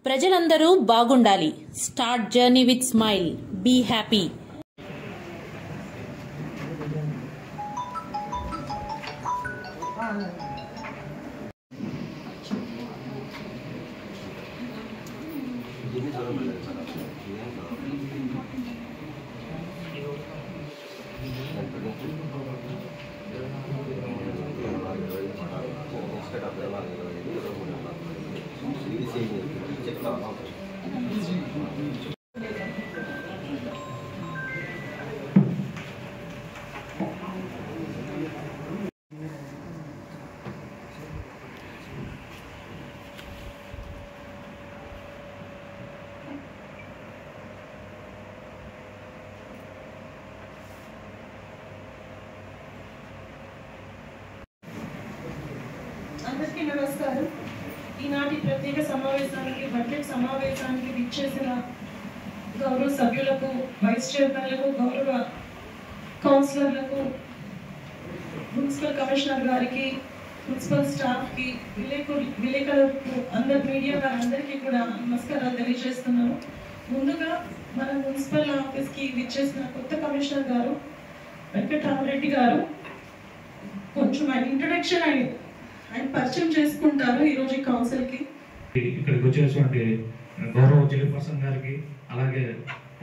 ప్రజలందరూ బాగుండాలి. Start journey with smile. Be happy. అందరికీ నమస్కారం. ఈనాటి ప్రత్యేక సమావేశానికి బడ్జెట్ సమావేశానికి విచ్చేసిన గౌరవ సభ్యులకు, వైస్ చైర్మన్లకు, గౌరవ కౌన్సిలర్లకు, మున్సిపల్ కమిషనర్ గారికి, మున్సిపల్ స్టాఫ్కి, విలేకరులకు, అందరు మీడియా వారందరికీ కూడా నమస్కారాలు తెలియజేస్తున్నాను. ముందుగా మన మున్సిపల్ ఆఫీస్కి విచ్చేసిన కొత్త కమిషనర్ గారు వెంకటరామరెడ్డి గారు కొంచెం ఆయన ఇంట్రడక్షన్ ఆయన పరిచయం చేసుకుంటారు ఈరోజు ఈ కౌన్సిల్కి. ఇక్కడికి వచ్చేటువంటి గౌరవ చైర్పర్సన్ గారికి, అలాగే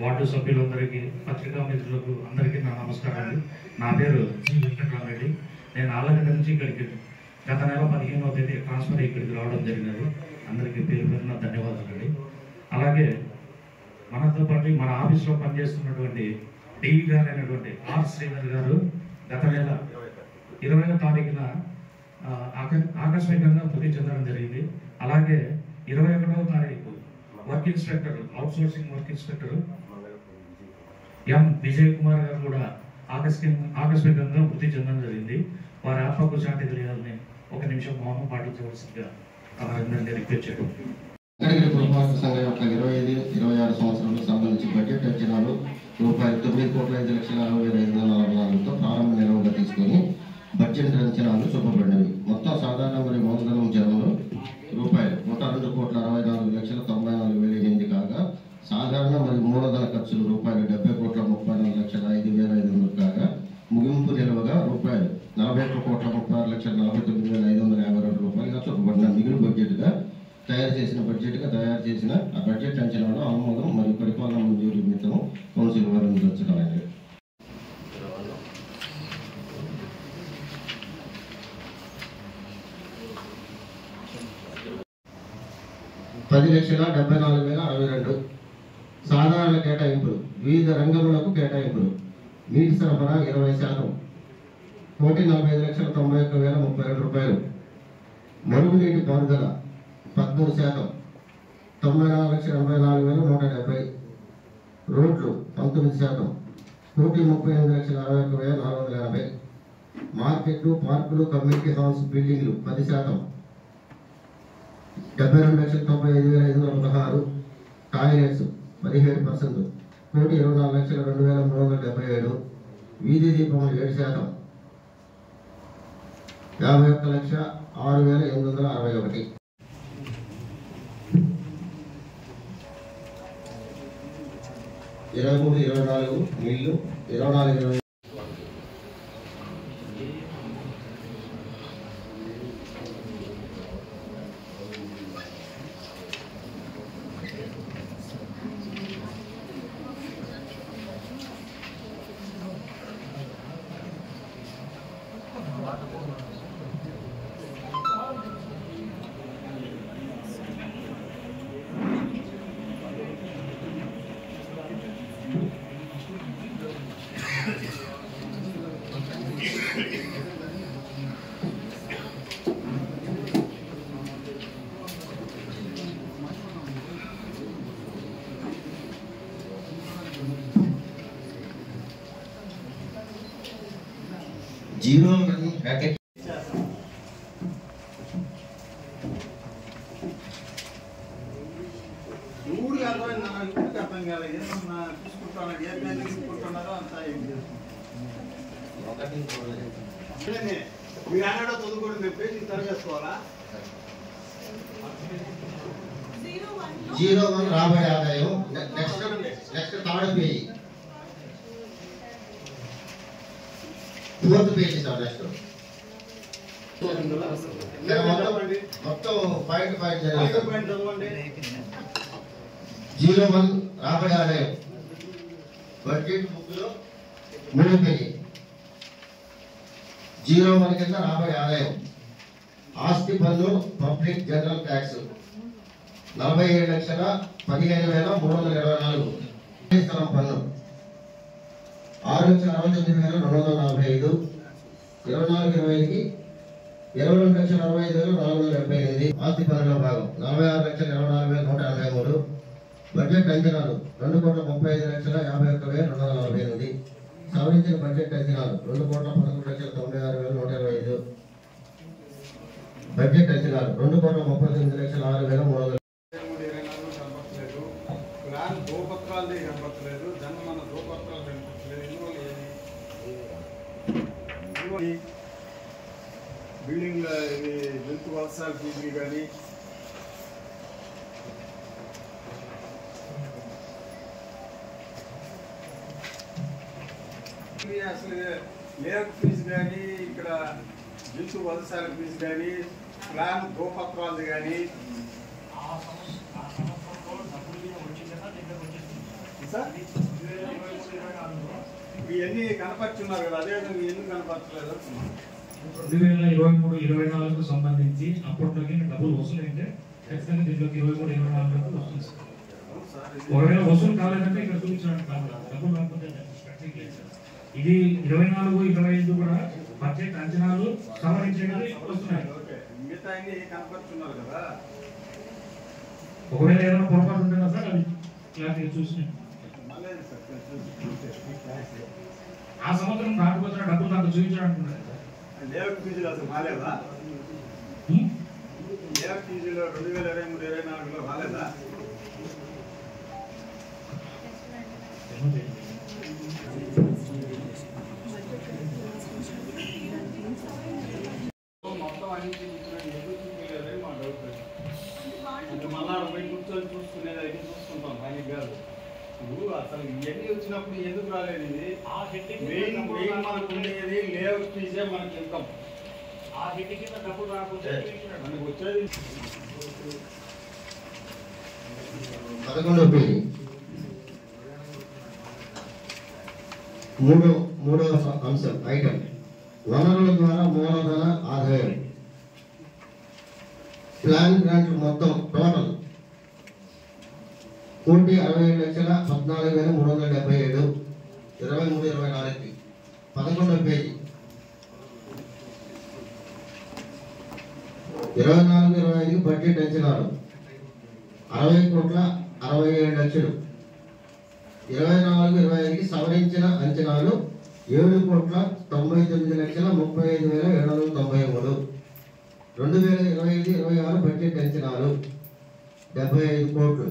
వార్డు సభ్యులందరికీ, పత్రికా మిత్రులకు అందరికీ నా నమస్కారాలు. నా పేరు జి వెంకటరామరెడ్డి. నేను ఆలగడ్డ నుంచి ఇక్కడికి గత నెల 15వ తేదీ ట్రాన్స్ఫర్ ఇక్కడికి రావడం జరిగినది. అందరికీ పేరు పేరున ధన్యవాదాలండి. అలాగే మనతో పాటు మన ఆఫీస్లో పనిచేస్తున్నటువంటి డిఈ గారు అయినటువంటి ఆర్ శ్రీధర్ గారు గత నెల 20వ తారీఖున ఆకస్మికంగా మృతి చెందడం జరిగింది. అలాగే 21వ తారీఖు work inspector, out sourcing work inspector M Vijay Kumar గారు కూడా ఆకస్మికంగా మృతి చెందడం జరిగింది. వారి ఆత్మకు శాంతి తెలియాలని 1 నిమిషం మౌనం పాటించవలసిందిగా అందరినీ రిక్వెస్ట్ చేయడం. సంఘం యొక్క 25-26 సంవత్సరాలకు సంబంధించి బడ్జెట్ అంచనాలు రూపాయలు 9,05,65,544తో ప్రారంభ నిలవగా తీసుకొని బడ్జెట్ అంచనాలు చూపబడినవి. మొత్తం సాధారణ మరియు మూలధనం జనంలో రూపాయలు 102,64,94,800 కాగా, సాధారణ మరియు మూలధన ఖర్చులు రూపాయలు 70,34,05,500 కాగా, ముగింపు నిలవగా రూపాయలు 41,36,49,552 రూపాయలుగా చూపబడిన మిగులు బడ్జెట్గా తయారు చేసిన ఆ బడ్జెట్ అంచనాలో ఆమోదం మరియు పరిపాలన మంజూరు నిమిత్తం కౌన్సిల్ వారు నిర్వహించడానికి 10,74,062 సాధారణ కేటాయింపులు, వివిధ రంగములకు కేటాయింపులు. నీటి సరఫరా 20%, 1,45,91,032 రూపాయలు. మరుగునీటి పారుదల 13%, 94,84,170. రోడ్లు 19%, 1,38,61,480. మార్కెట్లు, పార్కులు, కమ్యూనిటీ హాల్స్, బిల్డింగ్లు 10%, 72,95,516. టాయిలెట్స్ 17%, 1,24,02,377. వీధి దీపములు 7%, 51,06,861. 23-24 నీళ్లు, 24-20 జీరో ప్యాకెట్ అర్థం కాలేదు. ఏమన్నా చూసుకుంటున్నాను, ఏ పేరు తీసుకుంటున్నారో అంతా మీరు అన్నాడో చదువుకోవడం మేము పేజీ తరగేసుకోవాలా? 01 రాబడి ఆదాయం. Next third page, fourth page sir. Next మొత్తం పాయింట్ చదవండి. 01 రాబడి ఆదాయం బడ్జెట్ బుక్ లో 3వ పేజీ. 01 కింద రాబడి ఆదాయం ఆస్తి పన్ను పబ్లిక్ జనరల్ ట్యాక్స్ 47,15,324. స్థలం పన్ను 6,69,245. 24/25కి 22,65,478. ఆస్తి పన్నుల భాగం 46,24,183. బడ్జెట్ అంచనాలు 2,35,51,248. సవరించిన బడ్జెట్ అంచనాలు 2,11,96,125. బడ్జెట్ అంచనాలు 2,39,06,300. ప్లాన్ దోపత్రాలు కనపడలేదు, దాన్ని మన దోపత్రాలు కనిపించలేదు. బిల్డింగ్ హెల్త్ వర్షాలు ఫీజులు కానీ అసలు లేఅవుట్ ఫీజు కానీ, ఇక్కడ జంతు వలసాల ఫీజు కానీ, ప్లాన్ దోపత్రాలు కానీ ఇవన్నీ కనపరుచున్నారు కదా, అదేవిధంగా ఎందుకు కనపరచలేదు? 2023-24 సంబంధించి అప్పట్లోకి డబ్బులు వసూలు అయితే ఖచ్చితంగా దీంట్లోకి 23-24 వస్తుంది సార్. ఒకవేళ వసూలు కాలేదంటే ఇక్కడ చూపించడానికి కాదు, డబ్బులు రాకపోతే ఇది 24-25 కూడా బడ్జెట్ అంచనాలు సవరించేది వస్తున్నాయి. మిగతా అన్ని కనపరుచున్నారు కదా. ఒకవేళ ఏదైనా పొరపాటు ఉంటుందా సార్, అది క్లారిటీ చూసి ఆ సంవత్సరం రాకపోతే డబ్బులు నాకు చూపించడానికి లేఅవుట్ ఫీజులు అసలు రాలేదా? లేఅవుట్ ఫీజులు 2023-24లో రాలేదా? మొత్తం అన్ని ఎందుకు చూపించలేదే మా డౌట్. మళ్ళా పోయి కూర్చొని చూసుకునేది అయితే చూసుకుంటాం, కానీ కాదు. ఇప్పుడు అసలు ఇవన్నీ వచ్చినప్పుడు ఎందుకు రాలేదు? ఇది మెయిన్ మనకు ఉండేది లేఅవుట్ ఫీజే మనకి ఇన్కమ్. ఆ హిట్ కింద డబ్బులు రాకపోతే మనకు వచ్చేది 11వ పేజీ. మూడవ అంశం ఐటమ్ వనరుల ద్వారా మూలధన ఆదాయం. ప్లాన్ గ్రాంట్ మొత్తం టోటల్ 1,67,14,377. 23-24కి 11వ పేజీ. 24-25కి బడ్జెట్ అంచనాలు 60,67,00,000. 24-25కి సవరించిన అంచనాలు 7,99,35,793. 2025-26 బడ్జెట్ అంచనాలు 75 కోట్లు.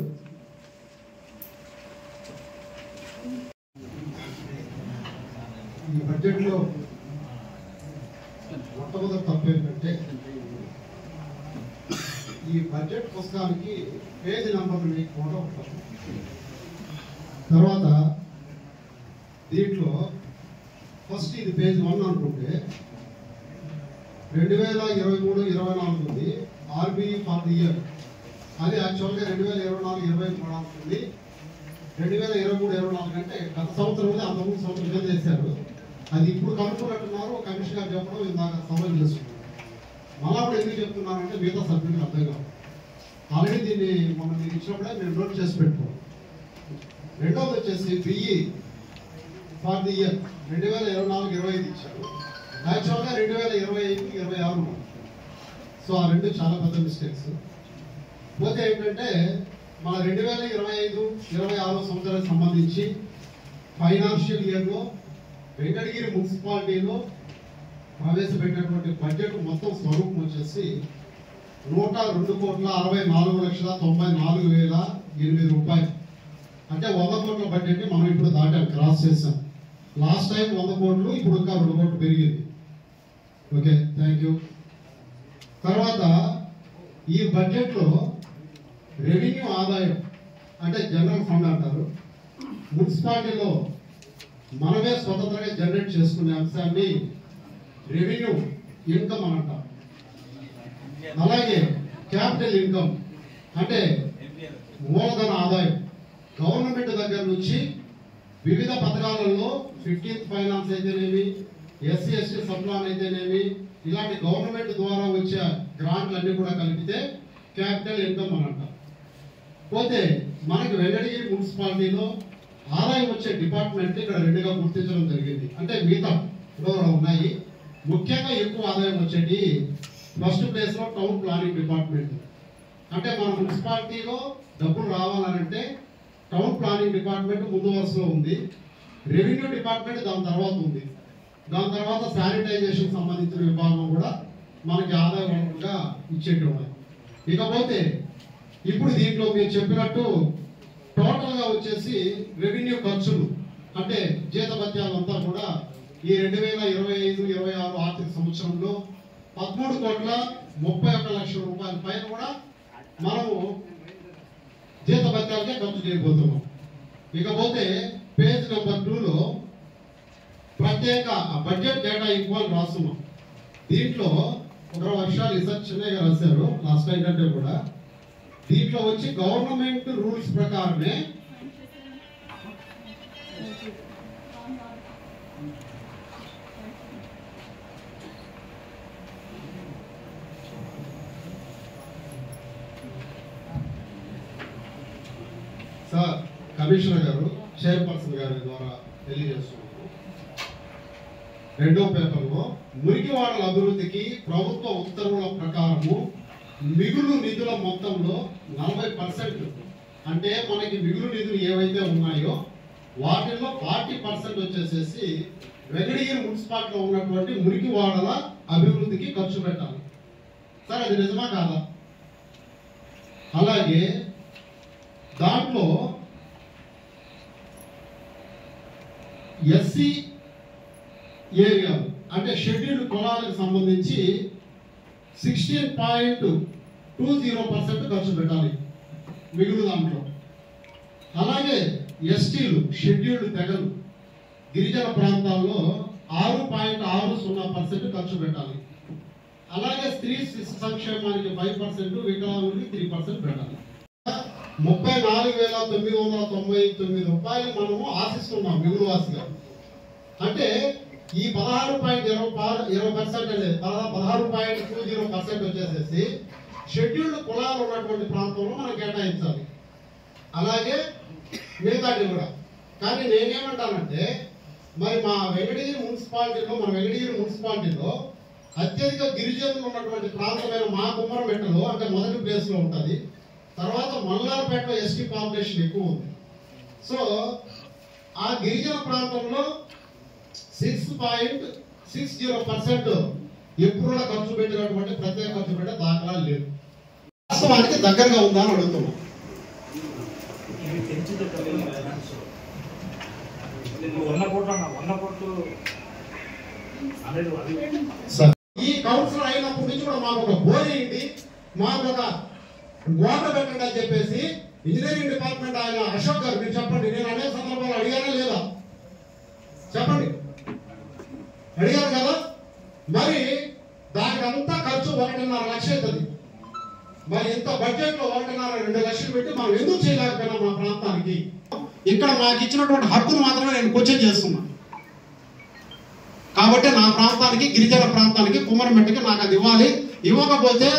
ఈ బడ్జెట్లో మొట్టమొదటి తప్పు ఏంటంటే ఈ బడ్జెట్ పుస్తకానికి పేజీ నెంబర్లు లేకపోవడం ఉంటుంది. తర్వాత దీంట్లో ఫస్ట్ ఇది పేజ్ 1 అనుకుంటే 2023-24 ఉంది ఆర్బీఈ ఫర్ ది ఇయర్. అది యాక్చువల్గా 2024-25 ఉంటుంది. 2023-24 అంటే గత సంవత్సరం అంతకుముందు సంవత్సరం చేశారు. అది ఇప్పుడు కనుక్కున్నట్టున్నారు కమిషన్ గారు చెప్పడం ఇందాక సవాల్ చేస్తున్నారు. మళ్ళా కూడా ఎందుకు చెప్తున్నానంటే మిగతా సభ్యులకు అర్థం కాదు. ఆల్రెడీ దీన్ని మనం మీరు ఇచ్చినప్పుడే మేము నోట్ చేసి పెట్టుకోం. రెండవది వచ్చేసి బిఈ ఫర్ ది ఇయర్ 2024-25 ఇచ్చారు. యాక్చువల్గా 2025-26. సో ఆ రెండు చాలా పెద్ద మిస్టేక్స్. పోతే ఏంటంటే మన 2025-26 సంవత్సరానికి సంబంధించి ఫైనాన్షియల్ ఇయర్లో వెంకటగిరి మున్సిపాలిటీలో ప్రవేశపెట్టినటువంటి బడ్జెట్ మొత్తం స్వరూపం వచ్చేసి 102,64,94,008 రూపాయలు. అంటే 100 కోట్ల బడ్జెట్ మనం ఇప్పుడు దాటాం, క్రాస్ చేసాం. లాస్ట్ టైం 100 కోట్లు, ఇప్పుడు ఇంకా 2 కోట్లు పెరిగింది. Okay, thank you. తర్వాత ఈ బడ్జెట్లో రెవెన్యూ ఆదాయం అంటే జనరల్ ఫండ్ అంటారు. మున్సిపాలిటీలో మనమే స్వతంత్రంగా జనరేట్ చేసుకునే అంశాన్ని రెవెన్యూ ఇన్కమ్ అని అంటాం. అలాగే క్యాపిటల్ ఇన్కమ్ అంటే మూలధన ఆదాయం. గవర్నమెంట్ దగ్గర నుంచి వివిధ పథకాలలో 15th ఫైనాన్స్ అయితేనేమి, ఎస్సీ ఎస్టీ సబ్ప్లాన్ అయితేనేమి, ఇలాంటి గవర్నమెంట్ ద్వారా వచ్చే గ్రాంట్లన్నీ కూడా కలిపితే క్యాపిటల్ ఇన్కమ్ అని అంటాం. పోతే మనకి వెంకటగిరి మున్సిపాలిటీలో ఆదాయం వచ్చే డిపార్ట్మెంట్ ఇక్కడ రెండుగా గుర్తించడం జరిగింది. అంటే మిగతా కూడా ఉన్నాయి. ముఖ్యంగా ఎక్కువ ఆదాయం వచ్చేటి ఫస్ట్ ప్లేస్ లో టౌన్ ప్లానింగ్ డిపార్ట్మెంట్. అంటే మన మున్సిపాలిటీలో డబ్బులు రావాలంటే టౌన్ ప్లానింగ్ డిపార్ట్మెంట్ ముందు వరుసలో ఉంది. రెవెన్యూ డిపార్ట్మెంట్ దాని తర్వాత ఉంది. దాని తర్వాత శానిటైజేషన్ సంబంధించిన విభాగం కూడా మనకి ఆదాయంగా ఇచ్చేటి ఉన్నాయి. ఇకపోతే ఇప్పుడు దీంట్లో మీరు చెప్పినట్టు టోటల్ గా వచ్చేసి రెవెన్యూ ఖర్చులు అంటే జీతభత్యాలంతా కూడా ఈ 2025-26 ఆర్థిక సంవత్సరంలో 13,31,00,000 రూపాయల పైన కూడా మనము జీతభత్యాలకే ఖర్చు చేయబోతున్నాం. ఇకపోతే పేజ్ నెంబర్ 2లో ప్రత్యేక బడ్జెట్ డేటా ఈక్వల్ రాస్తున్నాం. దీంట్లో 1 వర్షాలు రీసెర్చ్ చిన్నగా రాశారు లాస్ట్ టైం కంటే కూడా. దీంట్లో వచ్చి గవర్నమెంట్ రూల్స్ ప్రకారమే సార్ కమిషనర్ గారు చైర్పర్సన్ గారి ద్వారా తెలియజేస్తున్నాము. 2వ పేపర్లో మురికివాడల అభివృద్ధికి ప్రభుత్వ ఉత్తర్వుల ప్రకారము మిగులు నిధుల మొత్తంలో 40% అంటే మనకి మిగులు నిధులు ఏవైతే ఉన్నాయో వాటిల్లో 40% వచ్చేసేసి వెంకటగిరి మున్సిపాలిటీలో ఉన్నటువంటి మురికివాడల అభివృద్ధికి ఖర్చు పెట్టాలి. సార్ అది నిజమా కాదా? అలాగే దాంట్లో ఎస్సీ ఏరియాలు అంటే షెడ్యూల్డ్ కులాలకు సంబంధించి 16.20% ఖర్చు పెట్టాలి మిగులు దాంట్లో. అలాగే ఎస్టీలు షెడ్యూల్డ్ తెగలు గిరిజన ప్రాంతాల్లో 6.60% ఖర్చు పెట్టాలి. అలాగే స్త్రీ శిశు సంక్షేమానికి 5%, వికలాంగులకి 3% పెట్టాలి. 34,999 రూపాయలు మనము ఆశిస్తున్నాం మిగులు వాసిగా. అంటే ఈ 16.20% అనేది 16.20% వచ్చేసేసి షెడ్యూల్డ్ కులాలు ఉన్నటువంటి ప్రాంతంలో మనం కేటాయించాలి. అలాగే మిగతాటి కూడా. కానీ నేనేమంటానంటే మరి మన వెంకటగిరి మున్సిపాలిటీలో అత్యధిక గిరిజనులు ఉన్నటువంటి ప్రాంతమైన మా కుమ్మరమెట్టలో అంటే మొదటి ప్లేస్ లో ఉంటుంది. తర్వాత మల్లారపేటలో ఎస్టీ పాపులేషన్ ఎక్కువ ఉంది. సో ఆ గిరిజన ప్రాంతంలో 6.60% ఎప్పుడు కూడా ఖర్చు పెట్టినటువంటి ప్రత్యేక ఖర్చు పెట్టే దాఖలాలు లేవు. వాస్తవానికి దగ్గరగా ఉందా అని అడుగుతున్నాం. ఈ కౌన్సిలర్ అయినప్పటి నుంచి కూడా మాకు ఒక బోర్ ఏంటి, మాకు ఒక వాటర్ పెట్టండి అని చెప్పేసి ఇంజనీరింగ్ డిపార్ట్మెంట్ ఆయన అశోక్ గారు మీరు చెప్పండి. నేను అనేక సందర్భాలు అడిగానా లేదా చెప్పండి, అడిగాను కదా. మరి దానికి అంతా ఖర్చు 1.5 లక్షలు అవుతుంది. మరి ఇంత బడ్జెట్ లో 1.5-2 లక్షలు పెట్టి మనం ఎందుకు చేయలేకపోయినా మా ప్రాంతానికి? ఇక్కడ మాకు ఇచ్చినటువంటి హక్కును మాత్రమే నేను క్వశ్చన్ చేస్తున్నా. కాబట్టి నా ప్రాంతానికి గిరిజన ప్రాంతానికి కుమ్మరమెట్టకి నాకు అది ఇవ్వాలి. ఇవ్వకపోతే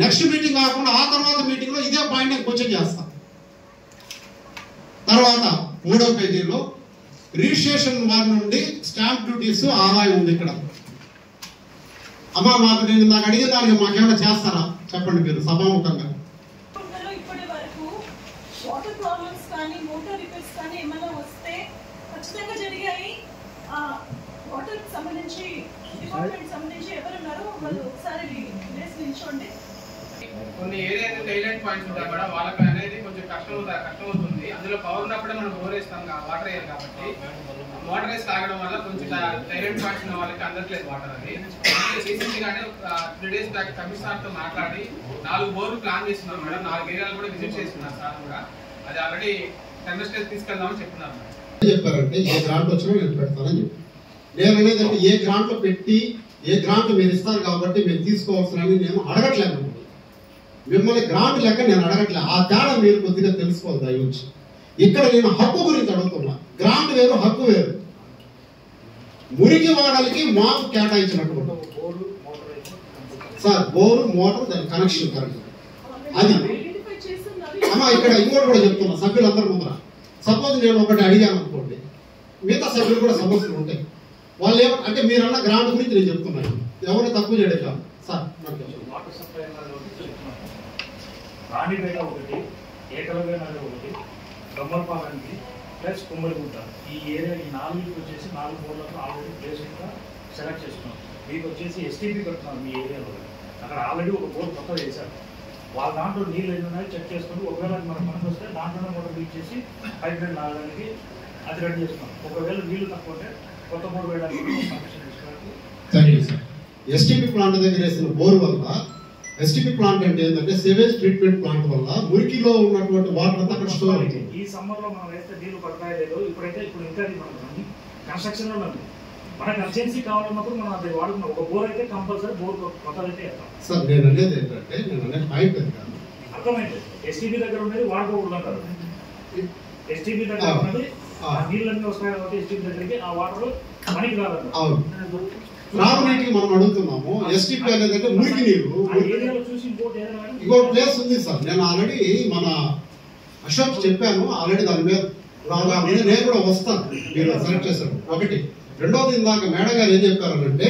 నెక్స్ట్ మీటింగ్ కాకుండా ఆ తర్వాత మీటింగ్ లో ఇదే పాయింట్ నేను క్వశ్చన్ చేస్తా. తర్వాత 3వ పేజీలో రిజిస్ట్రేషన్ వారి నుండి స్టాంప్ డ్యూటీస్ ఆదాయం ఉంది. ఇక్కడ అమ్మా మాకు నేను నాకు అడిగే దానికి మాకేమైనా చేస్తారా చెప్పండి మీరు సభాముఖంగా. ఇప్పటి వరకు వాటర్ ప్రాబ్లమ్స్ కానీ మోటార్ రిపేర్స్ కానీ ఏమైనా వస్తే ఖచ్చితంగా జరిగాయి. వాటర్ సంబంధించి డిపార్ట్మెంట్ సంబంధించి ఎవరున్నారో వాళ్ళు ఒకసారి నిల్చోండి. కొన్ని ఏరియా హైలైట్ పాయింట్స్ ఉంటాయి కూడా వాళ్ళకి అనేది కొంచెం కష్టం అవుతుంది. అందులో పవర్ ఉన్నప్పుడే మనం బోర్ వేస్తాం వాటర్ వేయాలి కాబట్టి వాటర్ వేసి తాగడం వల్ల కొంచెం హైలైట్ పాయింట్స్ ఉన్న వాళ్ళకి అందట్లేదు వాటర్. అది రీసెంట్గానే 3 days బ్యాక్ కమిషనర్తో మాట్లాడి 4 బోర్లు ప్లాన్ చేస్తున్నాం మేడం. 4 ఏరియాలు కూడా విజిట్ చేస్తున్నారు సార్ కూడా. అది ఆల్రెడీ టెండర్ స్టేజ్ తీసుకెళ్దామని చెప్తున్నారు మేడం. చెప్పారంటే ఏ గ్రాంట్ వచ్చినా నేను పెడతానని చెప్పి నేను అనేదంటే ఏ గ్రాంట్లో పెట్టి ఏ గ్రాంట్ మీరు ఇస్తారు కాబట్టి మీరు తీసుకోవాల్సిన నేను అడగట్లేదు. మిమ్మల్ని గ్రాంట్ లెక్క నేను అడగట్లేదు. ఆ తేడా మీరు కొద్దిగా తెలుసుకోవాలి దయవుంచి. ఇక్కడ నేను హక్కు గురించి అడుగుతున్నా. గ్రాంట్ వేరు, హక్కు వేరు. మురికి వాడలకి మాకు కేటాయించినట్టు సార్ బోరు మోటార్ దాని కనెక్షన్ కరెక్ట్. అది అమ్మా ఇక్కడ ఇంకోటి కూడా చెప్తున్నా సభ్యులందరి ముందర. సపోజ్ నేను ఒకటి అడిగాను అనుకోండి, మిగతా సభ్యులు కూడా సమస్యలు ఉంటాయి. వాళ్ళు అంటే మీరన్న గ్రాంట్ గురించి నేను చెప్తున్నాను. ఎవరు తక్కువ చేయడం సార్. వాటర్ సప్లై రాణిపేట ఒకటి, ఏకలవ్య నగర్ ఒకటి, గమ్మలపాలెంకి ప్లస్ కుమ్మరిగుంట ఈ ఏరియా ఈ 4 వచ్చేసి 4 బోర్లకు ఆల్రెడీ ప్లేస్ ఇంకా సెలెక్ట్ చేసుకున్నాం. మీకు వచ్చేసి ఎస్టీపీ కడుతున్నారు మీ ఏరియాలో. అక్కడ ఆల్రెడీ ఒక బోర్ కొత్తగా వేశారు. వాళ్ళ దాంట్లో నీళ్ళు ఎన్ని ఉన్నాయో చెక్ చేసుకుని ఒకవేళ మనకు మనకు వస్తే దాంట్లోనే మోటార్ బీట్ చేసి పైప్ లైన్ లాగడానికి అది రెడీ చేసుకున్నాం. ఒకవేళ నీళ్లు తక్కువ ఉంటే కొత్త బోర్ వేయడానికి పర్మిషన్ తీసుకోవడానికి. ఎస్టీపీ ప్లాంట్ దగ్గర వేసిన బోర్ వల్ల, ఎస్టీపీ ప్లాంట్ అంటే ఏంటంటే సివేజ్ ట్రీట్మెంట్ ప్లాంట్ వల్ల మురికిలో ఉన్నటువంటి వాటర్ అంతా అక్కడ స్టోర్ అవుతుంది. ఈ సమ్మర్ లో మనం వేస్తే నీళ్లు పడతాయి లేదు. ఇప్పుడు ఇంకా మనం కన్స్ట్రక్షన్ లో ఉంది. మనకు అర్జెన్సీ కావాలన్నప్పుడు మనం అది వాడుకున్నాం. ఒక బోర్ అయితే కంపల్సరీ బోర్ కొత్తది అయితే వేస్తాం సార్. నేను అనేది ఏంటంటే నేను అనేది పాయింట్ అది కాదు. అర్థమైంది. ఎస్టీబీ దగ్గర ఉన్నది వాడుకోకూడదు అంటారు. ఎస్టీబీ దగ్గర ఉన్నది నీళ్ళన్నీ వస్తాయి కాబట్టి ఎస్టీబీ దగ్గరికి ఆ వాటర్ పనికి రాదు. అవును, త్రాగునీటికి మనం అడుగుతున్నాము. ఎస్టీపీ అనేది అంటే మురికి నీరు. ఇంకో ప్లేస్ ఉంది సార్. నేను ఆల్రెడీ మన అశోక్ చెప్పాను ఆల్రెడీ. దాని మీద నేను కూడా వస్తాను. మీరు సెలెక్ట్ చేశారు ఒకటి. రెండోది ఇందాక మేడం గారు ఏం చెప్పారంటే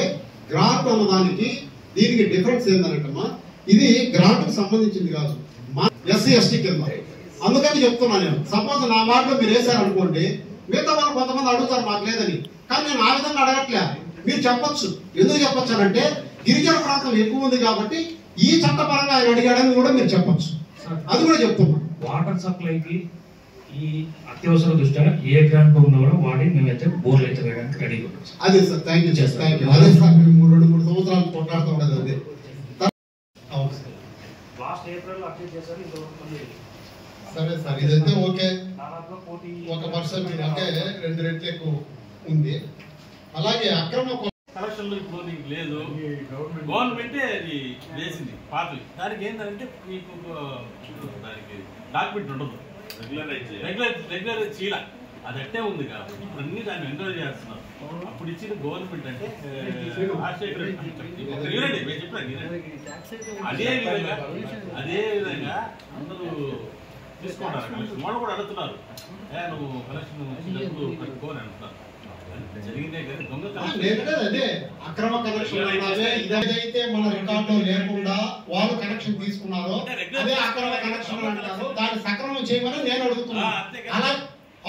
గ్రాంట్ అన్న దానికి దీనికి డిఫరెన్స్ ఏంటంటమ్మా, ఇది గ్రాంట్ కు సంబంధించింది కాదు, ఎస్సీ ఎస్టీ కింద. అందుకని చెప్తున్నా నేను. సపోజ్ నా వార్డులో మీరు వేశారనుకోండి, మిగతా వాళ్ళు కొంతమంది అడుగుతారు మాకు లేదని. కానీ నేను ఆ విధంగా అడగట్లే. మీరు చెప్పొచ్చు. ఎందుకు చెప్పొచ్చు అంటే గిరిజన ప్రాంతం ఎక్కువ ఉంది కాబట్టి ఈ చట్టపరంగా ఆయన అడిగాడని కూడా మీరు చెప్పొచ్చు. అది కూడా చెప్తున్నా. వాటర్ సప్లైకి ఈ అత్యవసర దృష్ట్యా ఏ గ్రాంట్ ఉందో కూడా వాడి మేమైతే బోర్లు అయితే వేయడానికి రెడీగా ఉంటాం. అదే sir. Thank you sir. Thank you. అదే సార్ మేము 2-3 సంవత్సరాలు కొట్లాడుతూ ఉండదు. అదే లాస్ట్ ఏప్రిల్ అప్డేట్ చేశారు. ఇంతవరకు సరే సార్. ఇదైతే ఓకే. 1% అంటే 2 రెట్లు ఎక్కువ ఉంది. అలాగే అక్రమ కలెక్షన్లో ఇప్పుడు నీకు లేదు. గవర్నమెంటే అది వేసింది పాతవి. దానికి ఏంటంటే మీకు దానికి డాక్యుమెంట్ ఉండదు. రెగ్యులర్ చీల అది అట్టే ఉంది కాబట్టి ఇప్పుడు అన్ని దాన్ని ఎంకరేజ్ చేస్తున్నారు. అప్పుడు ఇచ్చిన గవర్నమెంట్ అంటే అదే విధంగా అందరూ తీసుకుంటారు. కలెక్షన్ వాళ్ళు కూడా అడుగుతున్నారు, నువ్వు కలెక్షన్ కట్టుకోని అంటున్నారు. జరిగిందే కానీ దొంగ అదే అక్రమ కనెక్షన్ ఇదైతే మన రికార్డులో లేకుండా వాళ్ళు కనెక్షన్ తీసుకున్నారో అదే అక్రమ కనెక్షన్ అంటారు. దాన్ని సక్రమం చేయమని నేను అడుగుతున్నా. అలా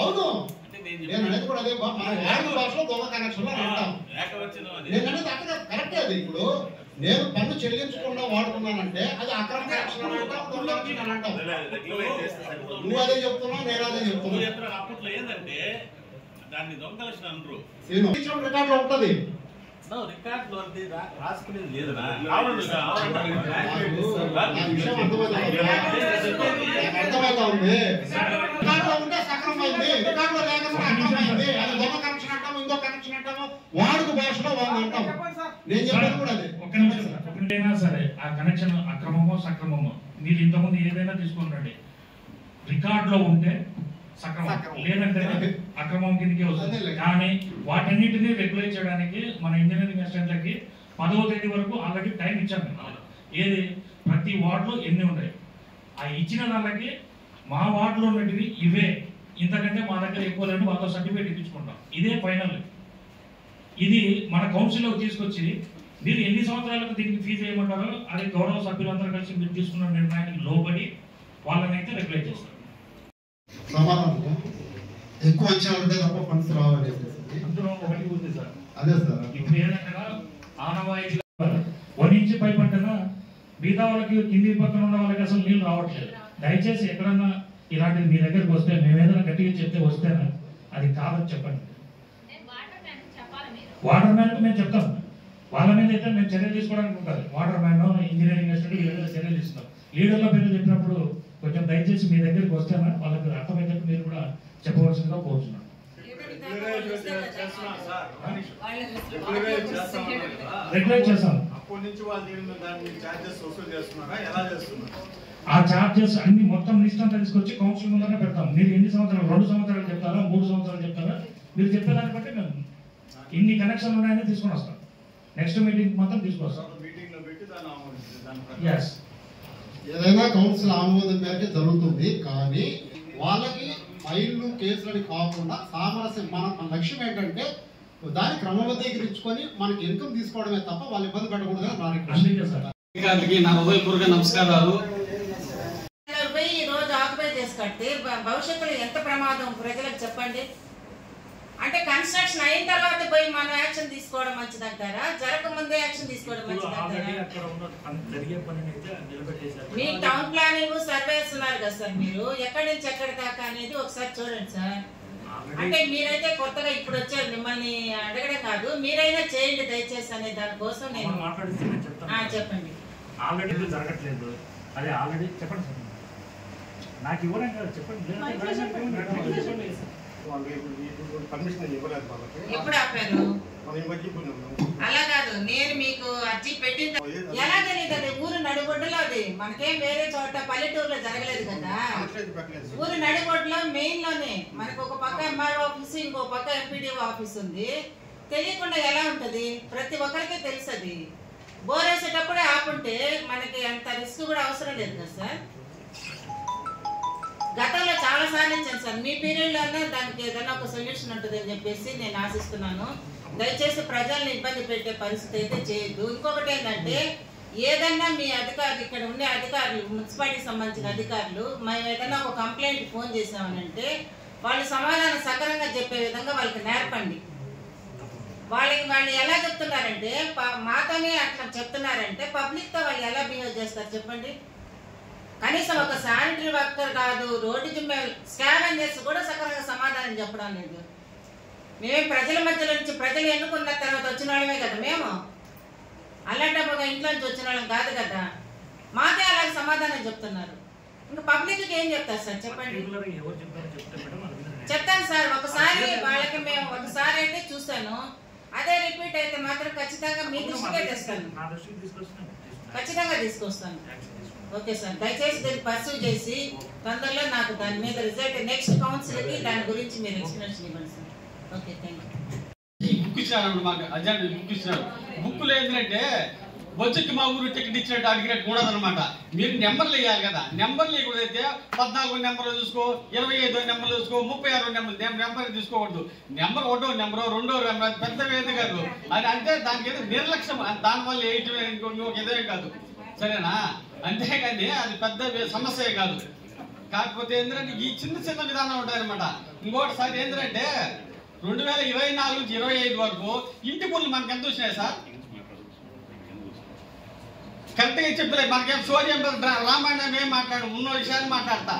అవును, నేను అనేది కూడా అదే. మన వాడుక భాషలో దొంగ కనెక్షన్ అంటాం. నేను అనేది అక్కడ కరెక్టే. అది ఇప్పుడు నేను పన్ను చెల్లించకుండా వాడుతున్నానంటే అది అక్రమ కనెక్షన్ అంటాం, దొంగ కనెక్షన్ అంటాం. నువ్వు అదే చెప్తున్నావు, నేను అదే చెప్తున్నా. అప్పట్లో ఏంటంటే దాన్ని దొంగ కలెక్షన్ అనరు. రికార్డులో ఉంటది. రికార్డులో రాసుకునేది లేదనా? అర్థమవుతా ఉంది. రికార్డులో ఉంటే సక్రమైంది, రికార్డులో లేకపోతే అక్రమైంది. అది దొంగ కనెక్షన్ అంటాము, ఇంకో కనెక్షన్ అంటాము, వాడుక భాషలో వాళ్ళు అంటాం. నేను చెప్పేది కూడా అదే. ఒకటైనా సరే ఆ కనెక్షన్ అక్రమమో సక్రమమో మీరు ఇంతకుముందు ఏదైనా తీసుకుంటండి. రికార్డులో ఉంటే సక్రమం, లేదంటే అక్రమం కిందకి వస్తుంది. కానీ వాటన్నిటిని రెగ్యులేట్ చేయడానికి మన ఇంజనీరింగ్ అసిస్టెంట్లకి 10వ తేదీ వరకు ఆల్రెడీ టైం ఇచ్చాను. ఏది ప్రతి వార్డులో ఎన్ని ఉన్నాయి ఆ ఇచ్చిన దానికి మా వార్డులో ఉన్నటివి ఇవే, ఇంతకంటే మా దగ్గర ఎక్కువ లేని వాళ్ళతో సర్టిఫికేట్ ఇప్పించుకుంటాం. ఇదే ఫైనల్. ఇది మన కౌన్సిల్లోకి తీసుకొచ్చి మీరు ఎన్ని సంవత్సరాలకు దీనికి ఫీజు వేయమంటారో అది గౌరవ సభ్యులందరూ కలిసి మీరు తీసుకున్న నిర్ణయానికి లోబడి వాళ్ళని అయితే రెగ్యులేట్ చేస్తారు. సమాధానం ఎక్కువ అంచనా ఉంటే తప్ప ఫండ్స్ రావనేసి అందులో ఒకటి ఉంది సార్. అదే సార్. ఇప్పుడు ఏంటంటే ఆనవాయితీ 1 ఇంచ్ పైప్ అంటేనా మిగతా వాళ్ళకి కింది పక్కన ఉన్న వాళ్ళకి అసలు నీళ్ళు రావట్లేదు. దయచేసి ఎక్కడన్నా ఇలాంటిది మీ దగ్గరికి వస్తే మేము ఏదైనా గట్టిగా చెప్తే వస్తేనా అది కాదని చెప్పండి. వాటర్ మ్యాన్కి మేము చెప్తాం, వాళ్ళ మీద అయితే మేము చర్యలు తీసుకోవడానికి ఉంటుంది. వాటర్ మ్యాన్, ఇంజనీరింగ్ అసిస్టెంట్ వీళ్ళ మీద చర్యలు ఇస్తాం. లీడర్ల పేరు చెప్పినప్పుడు కొంచెం దయచేసి మీ దగ్గరికి వస్తేనా వాళ్ళకి అర్థమైతే మీరు కూడా చెప్పవలసిందిగా కోరుతున్నాం. రెగ్యులేట్ చేస్తాం. అప్పటి నుంచి వాళ్ళు దాని చార్జెస్ వసూలు చేస్తున్నారా, ఎలా చేస్తున్నారు? ఆ చార్జెస్ అన్ని మొత్తం లిస్ట్ అంతా తీసుకొచ్చి కౌన్సిల్ ముందరనే పెడతాం. మీరు ఎన్ని సంవత్సరాలు, 2 సంవత్సరాలు చెప్తారా, 3 సంవత్సరాలు చెప్తారా, మీరు చెప్పేదాన్ని బట్టి మేము ఇన్ని కనెక్షన్లు ఉన్నాయని తీసుకొని వస్తాం. నెక్స్ట్ మీటింగ్ మాత్రం తీసుకొస్తాం. ఏదైనా కౌన్సిల్ ఆమోదం మేరకు జరుగుతుంది. కానీ వాళ్ళకి ఫైళ్ళు కేసులని కాకుండా సామరస్యం, మన లక్ష్యం ఏంటంటే దాన్ని క్రమబద్ధీకరించుకొని మనకి ఇన్కమ్ తీసుకోవడమే తప్ప వాళ్ళు ఇబ్బంది పెట్టకూడదు. నా హృదయపూర్వక నమస్కారాలు. ఈ రోజు ఆక్యుపై చేసి కడితే భవిష్యత్తులో ఎంత ప్రమాదం ప్రజలకు చెప్పండి. అంటే కన్స్ట్రక్షన్ అయిన తర్వాత పోయి మనం యాక్షన్ తీసుకోవడం మంచిదంటారా, జరగకముందే యాక్షన్ తీసుకోవడం మంచిదంటారా? మీ టౌన్ ప్లానింగ్ సర్వేస్ ఉన్నారు కదా సార్, మీరు ఎక్కడి నుంచి ఎక్కడి దాకా అనేది ఒకసారి చూడండి సార్. అంటే మీరైతే కొత్తగా ఇప్పుడు వచ్చారు, మిమ్మల్ని అడగడం కాదు, మీరైనా చేయండి దయచేసి అనే దానికోసం నేను చెప్పండి. ఆల్రెడీ జరగట్లేదు, అదే ఆల్రెడీ చెప్పండి సార్, నాకు ఇవ్వడం కాదు చెప్పండి. ఎప్పుడు ఆపారు? అలా కాదు, నేను మీకు అర్జీ పెట్టిన ఎలా తెలియదు. అది ఊరు నడిబొడ్డులో, అది మనకేం వేరే చోట పల్లెటూరులో జరగలేదు కదా. ఊరు నడిబొడ్డులో మెయిన్ లోనే మనకు ఒక పక్క ఎంఆర్ఓ ఆఫీస్, ఇంకో పక్క ఎంపీడీఓ ఆఫీస్ ఉంది. తెలియకుండా ఎలా ఉంటది? ప్రతి ఒక్కరికి తెలుసు. అది బోర్ వేసేటప్పుడే ఆపుంటే మనకి అంత రిస్క్ కూడా అవసరం లేదు కదా సార్. గతంలో చాలా సార్లు ఇచ్చాను సార్, మీ పీరియడ్లోనే దానికి ఏదైనా ఒక సొల్యూషన్ ఉంటుంది అని చెప్పేసి నేను ఆశిస్తున్నాను. దయచేసి ప్రజల్ని ఇబ్బంది పెట్టే పరిస్థితి అయితే చేయొద్దు. ఇంకొకటి ఏంటంటే, ఏదన్నా మీ అధికారులు, ఇక్కడ ఉండే అధికారులు, మున్సిపాలిటీకి సంబంధించిన అధికారులు, మేము ఏదైనా ఒక కంప్లైంట్ ఫోన్ చేసామనంటే వాళ్ళు సమాధానం సక్రమంగా చెప్పే విధంగా వాళ్ళకి నేర్పండి. వాళ్ళు ఎలా చెప్తున్నారంటే, మాతోనే అట్లా చెప్తున్నారంటే పబ్లిక్తో వాళ్ళు ఎలా బిహేవ్ చేస్తారు చెప్పండి. కనీసం ఒక శానిటరీ వర్కర్ కాదు, రోడ్డు స్కావెంజర్స్ కూడా సక్రమంగా సమాధానం చెప్పడం లేదు. మేమే ప్రజల మధ్యలో నుంచి, ప్రజలు ఎన్నుకున్న తర్వాత వచ్చిన వాళ్ళమే కదా మేము, అలాంటప్పుడు ఇంట్లో నుంచి వచ్చిన వాళ్ళం కాదు కదా. మాకే అలాగే సమాధానం చెప్తున్నారు. ఇంకా పబ్లిక్కి ఏం చెప్తారు సార్ చెప్పండి. చెప్తాను సార్, ఒకసారి వాళ్ళకి మేము ఒకసారి అయితే చూస్తాను, అదే రిపీట్ అయితే మాత్రం ఖచ్చితంగా మీ దృష్టికే తెస్తాను, ఖచ్చితంగా తీసుకొస్తాను. ఓకే సార్, దయచేసి దీన్ని పర్సూ చేసి తొందరలో నాకు దాని మీద రిజల్ట్ నెక్స్ట్ కౌన్సిల్కి దాని గురించి మీరు ఎక్స్ప్లెనేషన్ ఇవ్వండి sir. Okay, thank you. Book ఇచ్చినారు మాకు, అజెండా బుక్ ఇచ్చినారు. బుక్లో ఏంటంటే బొచ్చుకి మా ఊరు టికెట్ ఇచ్చినట్టు అడిగినట్టు ఉండదు అనమాట. మీరు నెంబర్లు వేయాలి కదా, నెంబర్లు ఇవ్వకూడదైతే 14 నెంబర్లు చూసుకో, 25 నెంబర్లు చూసుకో, 36 నెంబర్ తీసుకోకూడదు. నెంబర్ 1వ నెంబరు, 2వ నెంబర్ పెద్ద వేద కాదు అది. అంటే దానికి ఏదో నిర్లక్ష్యం, దానివల్ల ఏదో కాదు, సరేనా? అంతేగాని అది పెద్ద సమస్య కాదు. కాకపోతే ఏంటంటే ఈ చిన్న చిన్న విధానం ఉంటాయన్నమాట. ఇంకోటిసారి ఏంటంటే 2024 నుంచి 25 వరకు ఇంటి పనులు మనకు ఎంత వచ్చినాయి సార్? కరెక్ట్గా చెప్పలేదు. మనకేం సోడియం రామాయణం ఏం మాట్లాడు, ఉన్న విషయాన్ని మాట్లాడతా.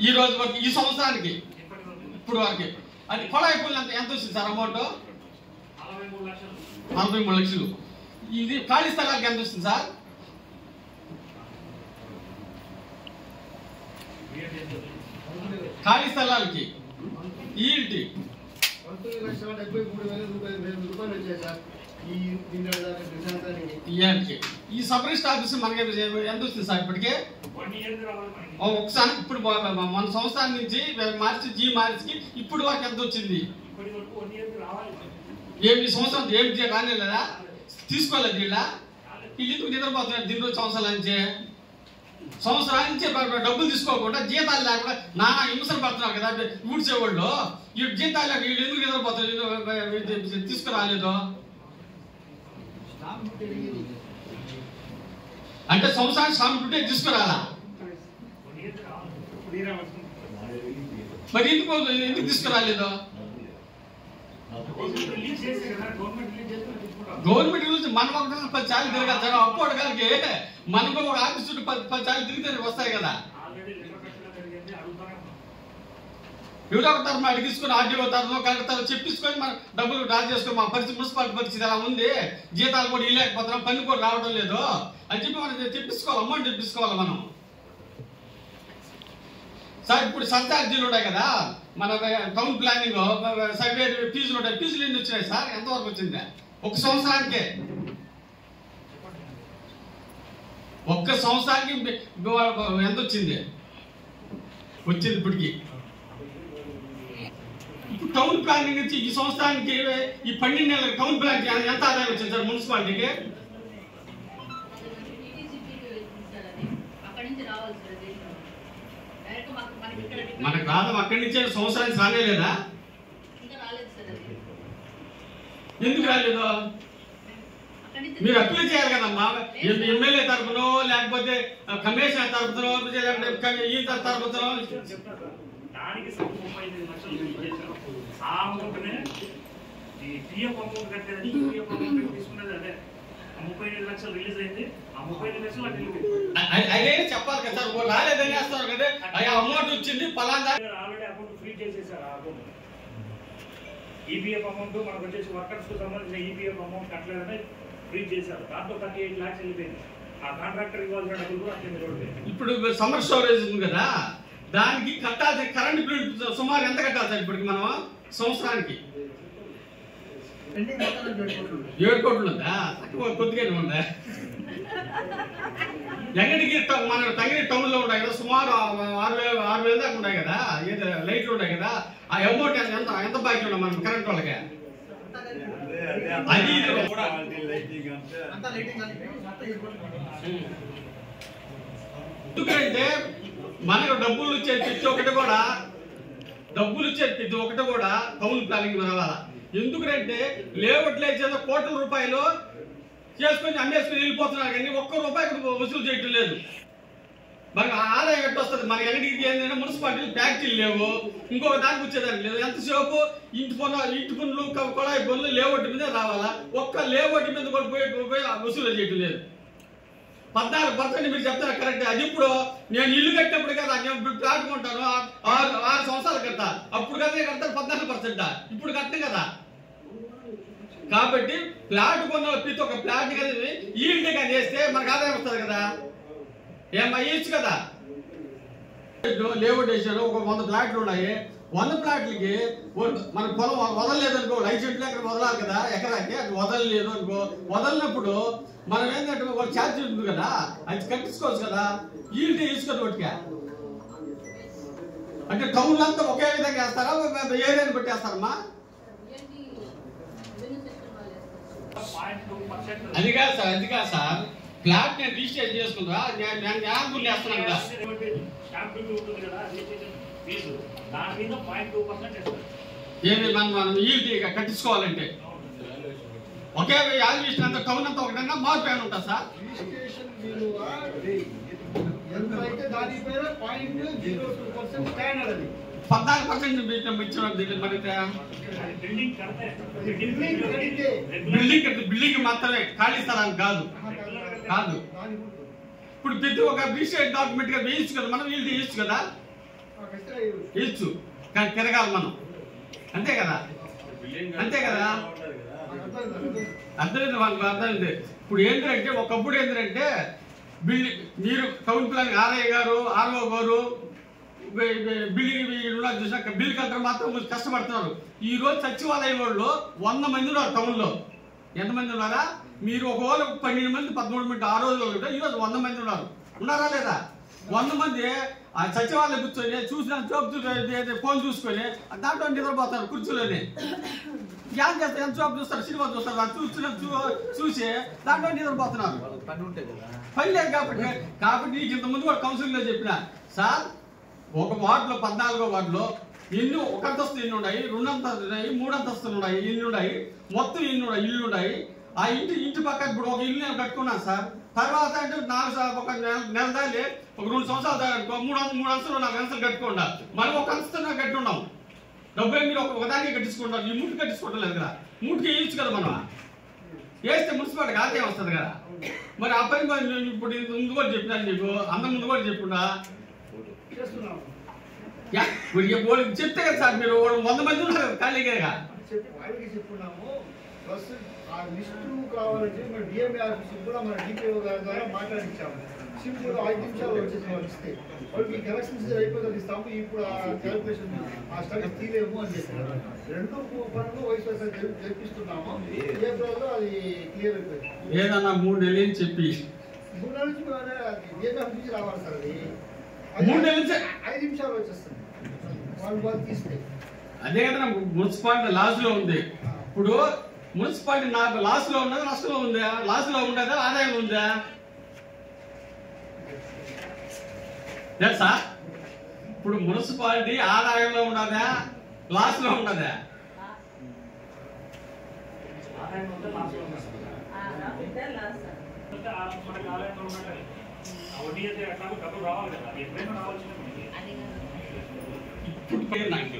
ఈ రోజు వరకు, ఈ సంవత్సరానికి ఇప్పుడు వరకు అది కొళాయి పనులు ఎంత వచ్చింది సార్ అమౌంట్? 43 లక్షలు. ఇది ఖాళీ స్థలానికి ఎంత వస్తుంది సార్? ఖాళీ స్థలాలకి ఈ ఇంటి ఈ సబ్ రిజిస్టర్ ఆఫీస్ మనకి ఎంత వస్తుంది సార్ ఇప్పటికే? ఒకసారి ఇప్పుడు మన సంవత్సరం నుంచి మార్చికి ఇప్పుడు వరకు ఎంత వచ్చింది? ఏమి సంవత్సరం ఏమి రాలేదా? తీసుకోలేదు వీళ్ళ వీళ్ళు నిద్రపోతున్నారు దీని రోజు సంవత్సరాల నుంచి డబ్బులు తీసుకోకుండా జీతాలు లేకుండా నానా హింసలు పడుతున్నారు కదా ఊడ్చేవాళ్ళు. ఈ జీతాలు లేక వీళ్ళు ఎందుకు నిద్రపోతారు? తీసుకురాలేదు అంటే సంవత్సరానికి స్టాంప్ డ్యూటీ తీసుకురాలా? మరి ఎందుకు తీసుకురాలేదు? గవర్నమెంట్ గురించి మనం ఒక 10 సార్లు తిరగాలి సార్. అప్పుడు గారికి మనకు ఒక ఆఫీస్ చుట్టూ 10 సార్లు తిరిగితే వస్తాయి కదా. ఎవరో ఒక తరఫున అడిగించుకుని ఆర్డీఓ తరఫున కలెక్టర్ చెప్పించుకొని మనం డబ్బులు డ్రా చేసుకుని మా పరిస్థితి మున్సిపాలిటీ పరిస్థితి ఎలా ఉంది, జీతాలు కూడా ఇవ్వలేకపోతున్నాం, పని కూడా రావడం లేదు అని చెప్పి మనం తెప్పించుకోవాలి, అమౌంట్ తెప్పించుకోవాలి మనం సార్. ఇప్పుడు సర్చార్జీలు ఉన్నాయి కదా, మన టౌన్ ప్లానింగ్ సర్వే ఫీజులు ఉంటాయి. ఫీజులు ఎన్ని వచ్చినాయి సార్? ఎంతవరకు వచ్చింది? ఒక సంవత్సరానికి ఎంత వచ్చింది? ఇప్పటికి ఇప్పుడు టౌన్ ప్లానింగ్ నుంచి ఈ సంవత్సరానికి ఈ 12 నెలలకు టౌన్ ప్లానింగ్ ఎంత ఆదాయం వచ్చింది సార్ మున్సిపాలిటీకి? మనకు రాదు, అక్కడి నుంచే సంవత్సరానికి రాలేదా? ఎందుకు రాలేదు? మీరు అప్లై చేయాలి కదమ్మా. ఎమ్మెల్యే తరఫునో లేకపోతే కమిషనర్ తరఫునో లేకపోతే ఈ తరఫునో. దానికి 35 లక్షలు ఆ అమౌంట్నే ఈ పిఎఫ్ అమౌంట్ కట్టేది, పిఎఫ్ అమౌంట్ తీసుకునేది అదే. 35 లక్షలు రిలీజ్ అయింది, ఆ 35 లక్షలు అదే చెప్పాలి కదా సార్. రాలేదని వేస్తారు కదా, అమౌంట్ వచ్చింది పలానా. ఆల్రెడీ అకౌంట్ ఫ్రీ చేసేసారు. ఆ అకౌంట్ ఈపీఎఫ్ అమౌంట్ మనకు వచ్చేసి వర్కర్స్ కు సంబంధించిన ఈపీఎఫ్ అమౌంట్ కట్టలేదని ఫ్రీ చేశారు. దాంట్లో 38 లాక్స్ వెళ్ళిపోయింది. ఆ కాంట్రాక్టర్ ఇవ్వాల్సిన డబ్బులు కూడా అట్లే నిలబడిపోయింది. ఇప్పుడు సమ్మర్ స్టోరేజ్ ఉంది కదా, దానికి కట్టాల్సిన కరెంట్ బిల్ సుమారు ఎంత కట్టాలి సార్ ఇప్పటికి మనం సంవత్సరానికి? 7 కోట్లు ఉందా? కొద్దిగానే ఉందా? ఎక్కడికి మన తగిన టౌన్ లో ఉన్నాయి కదా, సుమారు 6,000 దాకా ఉన్నాయి కదా, లైట్లు ఉన్నాయి కదా. ఆ అమౌంట్ ఎంత బాకీ ఉన్నాయి మనం కరెంట్ వాళ్ళకి? అది ఎందుకంటే మనకు డబ్బులు వచ్చే ప్రతి ఒక్కటి కూడా టౌన్ ప్లానింగ్ రావాలా. ఎందుకంటే లేఅవుట్లు వేసేదో కోట్ల రూపాయలు చేసుకొని అమ్మేసుకుని వెళ్ళిపోతున్నారు, కానీ ఒక్క రూపాయి వసూలు చేయటం లేదు. మనకు ఆదాయం ఎట్టు వస్తుంది? మనకి ఎక్కడికి ఏంటంటే మున్సిపాలిటీలు ఫ్యాక్టరీలు లేవు, ఇంకొక దానికి వచ్చేదానికి లేదు. ఎంతసేపు ఇంటి పనులు కొళాయి పనులు లేఅవుట్ మీద రావాలా, ఒక్క లేఅవుట్ మీద కూడా పోయి వసూలు చేయటం లేదు. 14% మీరు చెప్తారు కరెక్ట్. అది ఇప్పుడు నేను ఇల్లు కట్టినప్పుడు కదా, నేను ప్లాట్ కొంటాను 6 సంవత్సరాలు కడతా, అప్పుడు కదా కడతాను 14%. ఇప్పుడు కట్టను కదా. కాబట్టి ప్లాట్ కొన్న ప్రతి ఒక్క ప్లాట్ కదా ఈల్డ్ కానీ వేస్తే మనకు ఆదాయం వస్తుంది కదా, వేయచ్చు కదా. లేఅవుట్ వేసాను, ఒక 100 ప్లాట్లు ఉన్నాయి. 100 ప్లాట్లకి మన పొలం వదలలేదనుకో, 5 సెంట్లు ఎక్కడ వదలాలి కదా ఎకరాకి, అది వదలలేదు అనుకో. వదలనప్పుడు మనం ఏంటంటే ఒక ఛార్జ్ ఉంటుంది కదా, అది కట్టించుకోవచ్చు కదా. ఈల్డ్ తీసుకోదు ఒకటిగా. అంటే టౌన్లో అంతా ఒకే విధంగా వేస్తారా, ఏరియాని బట్టి వేస్తారమ్మా? అది కాదు సార్ ప్లాట్ నేను రిజిస్టర్ చేసుకుంటా, నేను న్యాయం వేస్తున్నాను కదా. ఏమి మనం ఈల్డ్ కట్టించుకోవాలంటే ఒకే యాల్విషన్ అంతా టౌన్ అంతా ఒకటన్నా మార్పు ఏమైనా ఉంటుంది సార్? 14% ఇచ్చిన బిల్డింగ్ మాత్రమే, ఖాళీ స్థలానికి కాదు. ఇప్పుడు ప్రతి ఒక్క రిజిస్టర్డ్ డాక్యుమెంట్ గా వేయచ్చు కదా, మనం ఈల్డ్ వేయచ్చు కదా, వేయచ్చు. కానీ తిరగాలి మనం, అంతే కదా. అర్థమైంది వాళ్ళకి, అర్థమైంది. ఇప్పుడు ఏంటంటే ఒకప్పుడు ఏంటంటే బిల్డింగ్ మీరు టౌన్ ప్లానింగ్ ఆర్ఐ గారు ఆర్ఓ గారు బిల్డింగ్ చూసాక బిల్ కలెక్టర్ మాత్రం కష్టపడుతున్నారు. ఈ రోజు సచివాలయం వాళ్ళు 100 మంది ఉన్నారు టౌన్ లో. ఎంతమంది ఉన్నారా? మీరు ఒకవేళ 12 మంది 13 మంది ఆ రోజుల్లో ఉంటే ఈరోజు 100 మంది ఉన్నారా లేదా? 100 మంది ఆ సచివాలయం కూర్చొని చూసిన ఫోన్ చూసుకొని దాంట్లో నిద్రపోతారు కుర్చీలోనే. ఏం చేస్తారు? ఎంత జాబ్ చూస్తారు, సినిమా చూస్తారు, చూసి దాంట్లో నిద్రపోతున్నారు. పని లేదు కాబట్టి నీకు ఇంతకుముందు కూడా కౌన్సిలింగ్ లో చెప్పిన సార్, ఒక వార్డులో 14వ వార్డులో ఒక అంతస్తులు ఎన్ని ఉన్నాయి, 2 అంతస్తులు ఉన్నాయి, 3 అంతస్తులు ఉన్నాయి, ఇల్లు ఉన్నాయి, మొత్తం ఇల్లు ఉన్నాయి. ఆ ఇంటి పక్కన ఇప్పుడు ఒక ఇల్లు నేను కట్టుకున్నాను సార్. తర్వాత అంటే ఒక నెల దాలి ఒక 2 సంవత్సరాలు దాకా 3 అంతస్తులు 4 అంతస్తులు కట్టుకుండా మనం ఒక అంతస్తు కట్టుకున్నాం. డబ్బులు మీరు ఒకదానికి కట్టించుకుంటారు, ఈ మూడు కట్టించుకోవటం లేదు కదా. మూడుకి వేయచ్చు కదా మనం. వేస్తే మున్సిపాలిటీకి ఆదాయం వస్తుంది కదా. మరి ఆ పని ఇప్పుడు ముందు కూడా చెప్పినాను నీకు, అందరి ముందు కూడా చెప్పున్నా చెప్తే కదా సార్. మీరు 100 మంది ఉన్నారు ఖాళీగా చెప్పుకున్నాము. ప్లస్ ఆ లిస్టు కావాలంటే మన డిఎంఏ ఆఫీస్ కూడా మన డిపిఓ గారి ద్వారా మాట్లాడించాము. సింపుల్ 5 నిమిషాలు వచ్చేసి వాళ్ళు ఇస్తే వాళ్ళకి కలెక్షన్స్ అయిపోతుంది ఇస్తాము. ఇప్పుడు ఆ క్యాల్కులేషన్ ఆ స్టడీస్ తీయలేము అని చెప్పారు. 2 పనులు వయసు జరిపిస్తున్నాము. ఏప్రిల్లో అది క్లియర్ అయిపోయింది. ఏదన్నా 3 నెలలు అని చెప్పి 3 నెలల నుంచి డిఎంఏ ఆఫీస్ నుంచి రావాలి సార్. అది 3 నెలల నుంచి 5 నిమిషాలు వచ్చేస్తుంది వాళ్ళు తీస్తే. అదే కదా మున్సిపాలిటీ లాస్ లో ఉంది. ఇప్పుడు మున్సిపాలిటీ నాకు లాస్ లో ఉన్నదా నష్టంలో ఉందా? లాస్ లో ఉండదా ఆదాయం ఉందా? తెలుసా? ఇప్పుడు మున్సిపాలిటీ ఆదాయంలో ఉండదా లాస్ లో ఉండదా?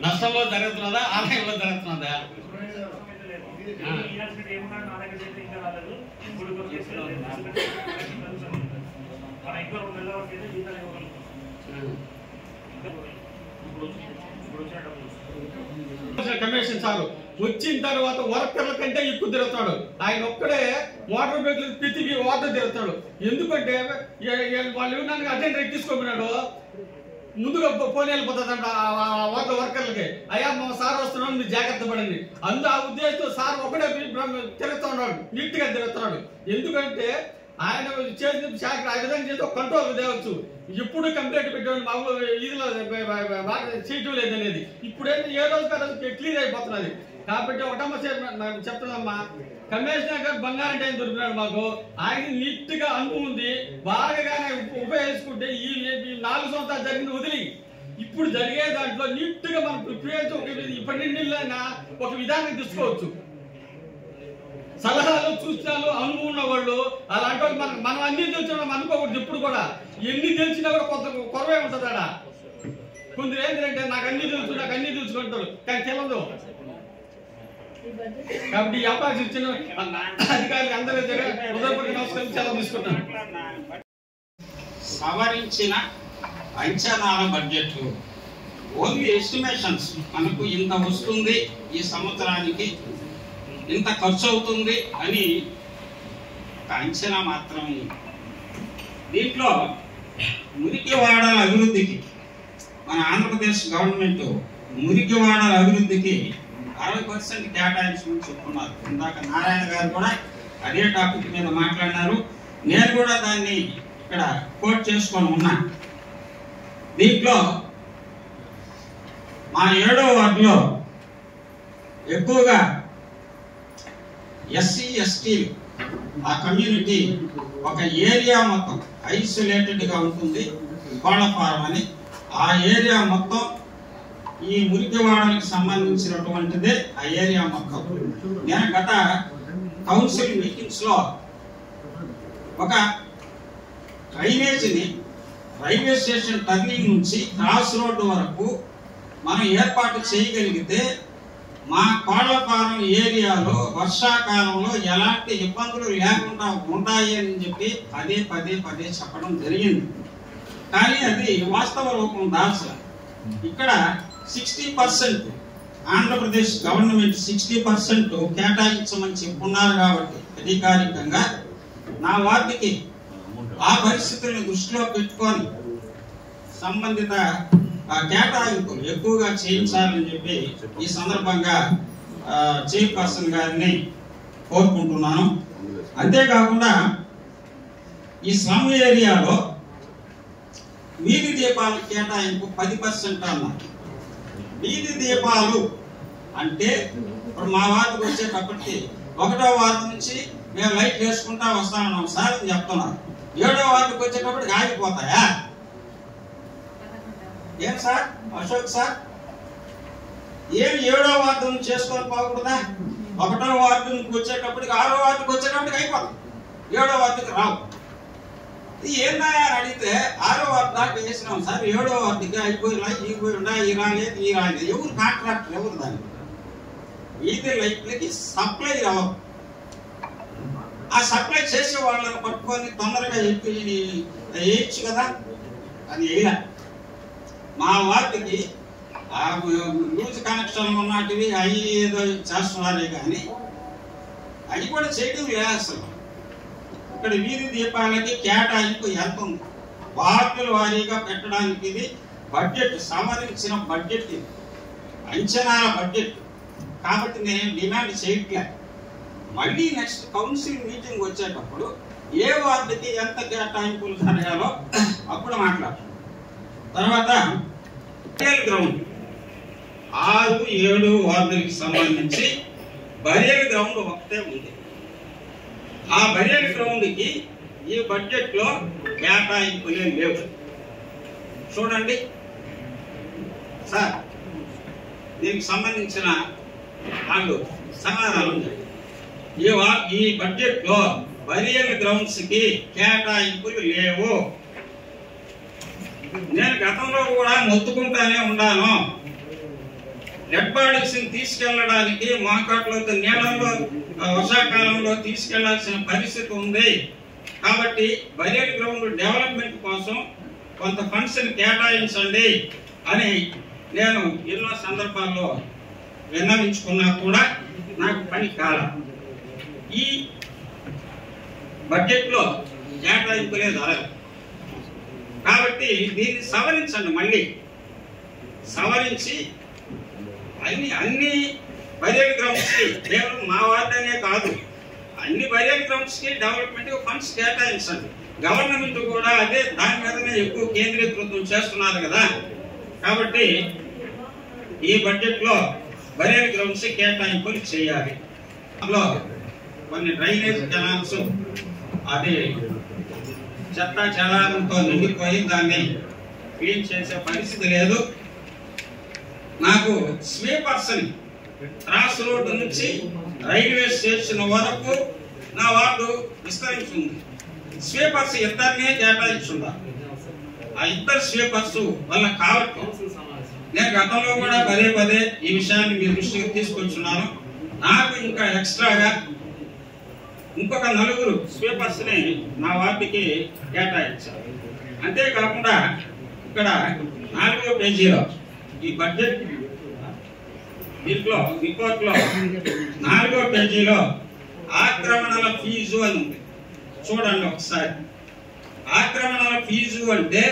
నష్టంలో జరుగుతున్నదా ఆదాయంలో జరుగుతున్నదా? కమిషన్ సార్ వచ్చిన తర్వాత వర్కర్ల కంటే ఎక్కువ తిరుగుతాడు. ఆయన ఒక్కడే వాటర్ బైక్లు తిరిగి వాటర్ తిరుగుతాడు. ఎందుకంటే వాళ్ళు ఏమన్నా అటెండర్ ఎక్కించుకోమన్నాడు, ముందుగా పోనీ వెళ్ళిపోతుందంట వర్కర్లకి. అయ్యా మా సార్ వస్తున్నాడు మీరు జాగ్రత్త పడండి. ఆ ఉద్దేశంతో సార్ ఒకడే తిరుగుతున్నాడు, నీట్ గా తిరుగుతున్నాడు. ఎందుకంటే ఆయన చేసిన శాఖ ఆ విధంగా చేస్తే కంట్రోల్ తేవచ్చు. ఎప్పుడు కంప్లైంట్ పెట్టాడు మామూలు ఇదిలో చేయటం లేదనేది. ఇప్పుడేంటి ఏ రోజు క్లియర్ అయిపోతున్నది. కాబట్టి ఒకటమ్మ చెప్తున్నామ్మా, కమిషనర్ గారు బంగారం టైం దొరికినాడు మాకు. ఆయన నీట్ గా అనుభవం ఉంది, బాగా ఉపయోగించుకుంటే ఈ 4 సంవత్సరాలు జరిగింది వదిలి ఇప్పుడు జరిగే దాంట్లో నీట్ గా మనం ఇప్పటి నుండి ఒక విధానం తీసుకోవచ్చు. సలహాలు సూచనలు అనుభవం ఉన్న వాళ్ళు అలాంటి వాళ్ళు మనం అన్ని తెలిసిన అనుకోకూడదు. ఇప్పుడు కూడా ఎన్ని తెలిసినా కూడా కొంత కొరవే ఉంటుంది అక్కడ. కొందరు ఏంటంటే నాకు అన్ని తెలుసుకుంటారు కానీ తెలియదు. కాబట్టి ఈ అవకాశం ఇచ్చిన అధికారులు అందరి దగ్గర హృదయపూర్వక నమస్కారం సెలవు తీసుకుంటాను. సవరించిన అంచనాల బడ్జెట్ ఓన్లీ ఎస్టిమేషన్స్, మనకు ఇంత వస్తుంది ఈ సంవత్సరానికి ఇంత ఖర్చు అవుతుంది అని ఒక అంచనా మాత్రమే. దీంట్లో మురికివాడల అభివృద్ధికి మన ఆంధ్రప్రదేశ్ గవర్నమెంట్ మురికివాడల అభివృద్ధికి 60% కేటాయించమని చెప్తున్నారు. ఇందాక నారాయణ గారు కూడా అదే టాపిక్ మీద మాట్లాడినారు. నేను కూడా దాన్ని ఇక్కడ కోట్ చేసుకొని ఉన్నా. దీంట్లో మా 7వ వార్డులో ఎక్కువగా ఎస్సీ ఎస్టీలు ఆ కమ్యూనిటీ ఒక ఏరియా మొత్తం ఐసోలేటెడ్ గా ఉంటుంది. కోళ్ల ఫారం అని ఆ ఏరియా మొత్తం ఈ మురికివాడలకు సంబంధించినటువంటిదే ఆ ఏరియా మొత్తం. నేను గత కౌన్సిల్ మీటింగ్స్ లో ఒక డ్రైనేజీని రైల్వే స్టేషన్ టర్నింగ్ నుంచి క్రాస్ రోడ్డు వరకు మనం ఏర్పాటు చేయగలిగితే మా కోళ్లపాలెం ఏరియాలో వర్షాకాలంలో ఎలాంటి ఇబ్బందులు లేకుండా ఉంటాయి అని చెప్పి పదే చెప్పడం జరిగింది. కానీ అది వాస్తవ రూపం దాల్చల. ఇక్కడ 60% ఆంధ్రప్రదేశ్ గవర్నమెంట్ 60% కేటాయించమని చెప్పున్నారు. కాబట్టి అధికారికంగా నా వార్డుకి ఆ పరిస్థితులను దృష్టిలో పెట్టుకొని సంబంధిత కేటాయింపులు ఎక్కువగా చేయించాలని చెప్పి ఈ సందర్భంగా చైర్పర్సన్ గారిని కోరుకుంటున్నాను. అంతేకాకుండా ఈ స్లమ్ ఏరియాలో వీధి దీపాల కేటాయింపు 10% అన్నారు. వీధి దీపాలు అంటే ఇప్పుడు మా వార్డుకు వచ్చేటప్పటికి 1వ వార్డు నుంచి మేము లైట్ వేసుకుంటా వస్తామన్నాం సార్ అని చెప్తున్నారు. 7వ వార్డుకు వచ్చేటప్పటికి ఆగిపోతాయా? ఏం సార్ అశోక్ సార్, ఏమి 7వ వార్డు నుంచి చేసుకొని పోకూడదా? 1వ వార్డు నుంచి వచ్చేటప్పటికి 6వ వార్డుకి వచ్చేటప్పటికి అయిపోతుంది, 7వ వార్డుకి రావు. ఇది ఏందా అని అడిగితే 6వ వార్డు దాకా వేసినాం సార్, 7వ వార్డుకి అయిపోయినా ఈ రాలేదు. ఎవరు కాంట్రాక్టర్ ఎవరు దాన్ని? వీధి లైట్లకి సప్లై అవ్వదు. ఆ సప్లై చేసే వాళ్ళని పట్టుకొని తొందరగా వేయచ్చు కదా, అది వేయలే. మా వార్డుకి లూజ్ కనెక్షన్ ఉన్నటివి అవి ఏదో చేస్తున్నారే కానీ అవి కూడా చేయడం లేదు అసలు. ఇక్కడ వీధి దీపాలకి కేటాయింపు ఎంత ఉంది, వార్డుల వారీగా పెట్టడానికి ఇది బడ్జెట్, సవరించిన బడ్జెట్, ఇది అంచనాల బడ్జెట్. కాబట్టి నేను డిమాండ్ చేయట్లే. మళ్ళీ నెక్స్ట్ కౌన్సిల్ మీటింగ్ వచ్చేటప్పుడు ఏ వార్డుకి ఎంత కేటాయింపులు జరగాలో అప్పుడు మాట్లాడతాం. తర్వాత గ్రౌండ్ 6, 7 వార్డులకి సంబంధించి బరియల్ గ్రౌండ్ ఒకటే ఉంది. ఆ బరియల్ గ్రౌండ్కి ఈ బడ్జెట్ లో కేటాయింపులే లేవు. చూడండి సార్, దీనికి సంబంధించిన వాళ్ళు సమాధానం ఈ బడ్జెట్ లో బరియల్ గ్రౌండ్స్ కి కేటాయింపులు లేవు. నేను గతంలో కూడా మొత్తుకుంటానే ఉన్నాను. డెడ్ బాడీస్ తీసుకెళ్లడానికి మోకాట్లో నీళ్ళల్లో వర్షాకాలంలో తీసుకెళ్లాల్సిన పరిస్థితి ఉంది. కాబట్టి బరియల్ గ్రౌండ్ డెవలప్మెంట్ కోసం కొంత ఫండ్స్ కేటాయించండి అని నేను ఎన్నో సందర్భాల్లో విన్నవించుకున్నా కూడా నాకు పని కాల. ఈ బడ్జెట్ లో కేటాయింపులే జరగదు. కాబట్టి దీన్ని సవరించండి, మళ్ళీ సవరించి అన్ని బరియల్ గ్రౌండ్స్ కి, కేవలం మా వార్డు అనే కాదు, అన్ని బరియల్ గ్రౌండ్స్ కి డెవలప్మెంట్ ఫండ్స్ కేటాయించండి. గవర్నమెంట్ కూడా అదే దాని మీదనే ఎక్కువ కేంద్రీకృతం చేస్తున్నారు కదా. కాబట్టి ఈ బడ్జెట్ లో బరియల్ గ్రౌండ్స్ కేటాయింపులు చేయాలి. అందులో కొన్ని డ్రైనేజ్ కెనాల్స్ అది చెత్త చెదారంతో నిండిపోయి దాన్ని క్లీన్ చేసే పరిస్థితి లేదు. నాకు స్వీపర్స్ ని క్రాస్ రోడ్డు నుంచి రైల్వే స్టేషన్ వరకు నా వార్డు విస్తరించింది. స్వీపర్స్ ఇద్దరినే కేటాయించుందా. ఆ ఇద్దరు స్వీపర్స్ వల్ల కాబట్టి నేను గతంలో కూడా పదే ఈ విషయాన్ని మీ దృష్టికి తీసుకొచ్చున్నాను. నాకు ఇంకా ఎక్స్ట్రాగా ఇంకొక 4 స్వీపర్స్ ని నా వార్డుకి కేటాయించారు. అంతేకాకుండా ఇక్కడ 4వ పేజీలో ఈ బడ్జెట్ దీంట్లో రిపోర్ట్ లో 4వ పేజీలో ఆక్రమణల ఫీజు అని ఉంది. చూడండి ఒకసారి. ఆక్రమణల ఫీజు అంటే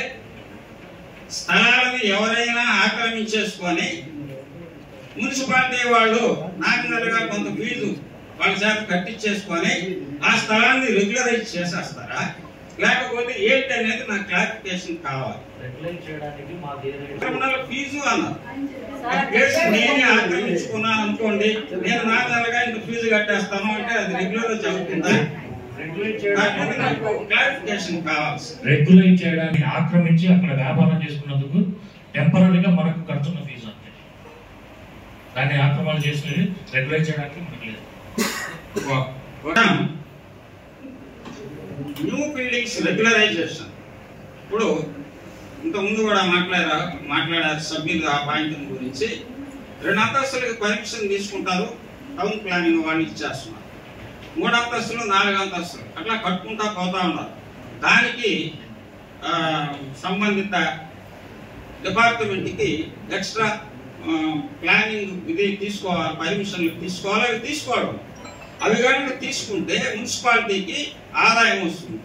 స్థలాలను ఎవరైనా ఆక్రమించేసుకొని మున్సిపాలిటీ వాళ్ళు నామినల్గా కొంత ఫీజు వాళ్ళ చేత కట్టించేసుకొని ఆ స్థలాన్ని రెగ్యులరైజ్ చేసేస్తారా, లేకపోతే ఏంటి అనేది నాకు క్లారిఫికేషన్ కావాలి. ఆక్రమణల ఫీజు అన్నారు. నేనే ఆక్రమించుకున్నాను అనుకోండి, నేను నామినల్గా ఇంత ఫీజు కట్టేస్తాను అంటే అది రెగ్యులర్ జరుగుతుందా? క్లారిఫికేషన్ కావాలి. రెగ్యులైజ్ చేయడానికి ఆక్రమించి అక్కడ వ్యాపారం చేసుకున్నందుకు టెంపరీగా మనకు కడుతున్న ఫీజు అంతే. దాన్ని ఆక్రమణ చేసి రెగ్యులైజ్ చేయడానికి మనకు లేదు. New buildings regularization. ఇప్పుడు ఇంతకుముందు కూడా మాట్లాడారు సభ్యులు ఆ పాయింట్ గురించి. 2 అంతస్తులకు పర్మిషన్ తీసుకుంటారు, టౌన్ ప్లానింగ్ వాళ్ళు ఇచ్చేస్తున్నారు. 3 అంతస్తులు 4 అంతస్తులు అట్లా కట్టుకుంటా పోతా ఉన్నారు. దానికి సంబంధిత డిపార్ట్మెంట్కి ఎక్స్ట్రా ప్లానింగ్ ఇది తీసుకోవాలి, పర్మిషన్లు తీసుకోవాలి. అవి తీసుకోవడం, అవి కనుక తీసుకుంటే మున్సిపాలిటీకి ఆదాయం వస్తుంది.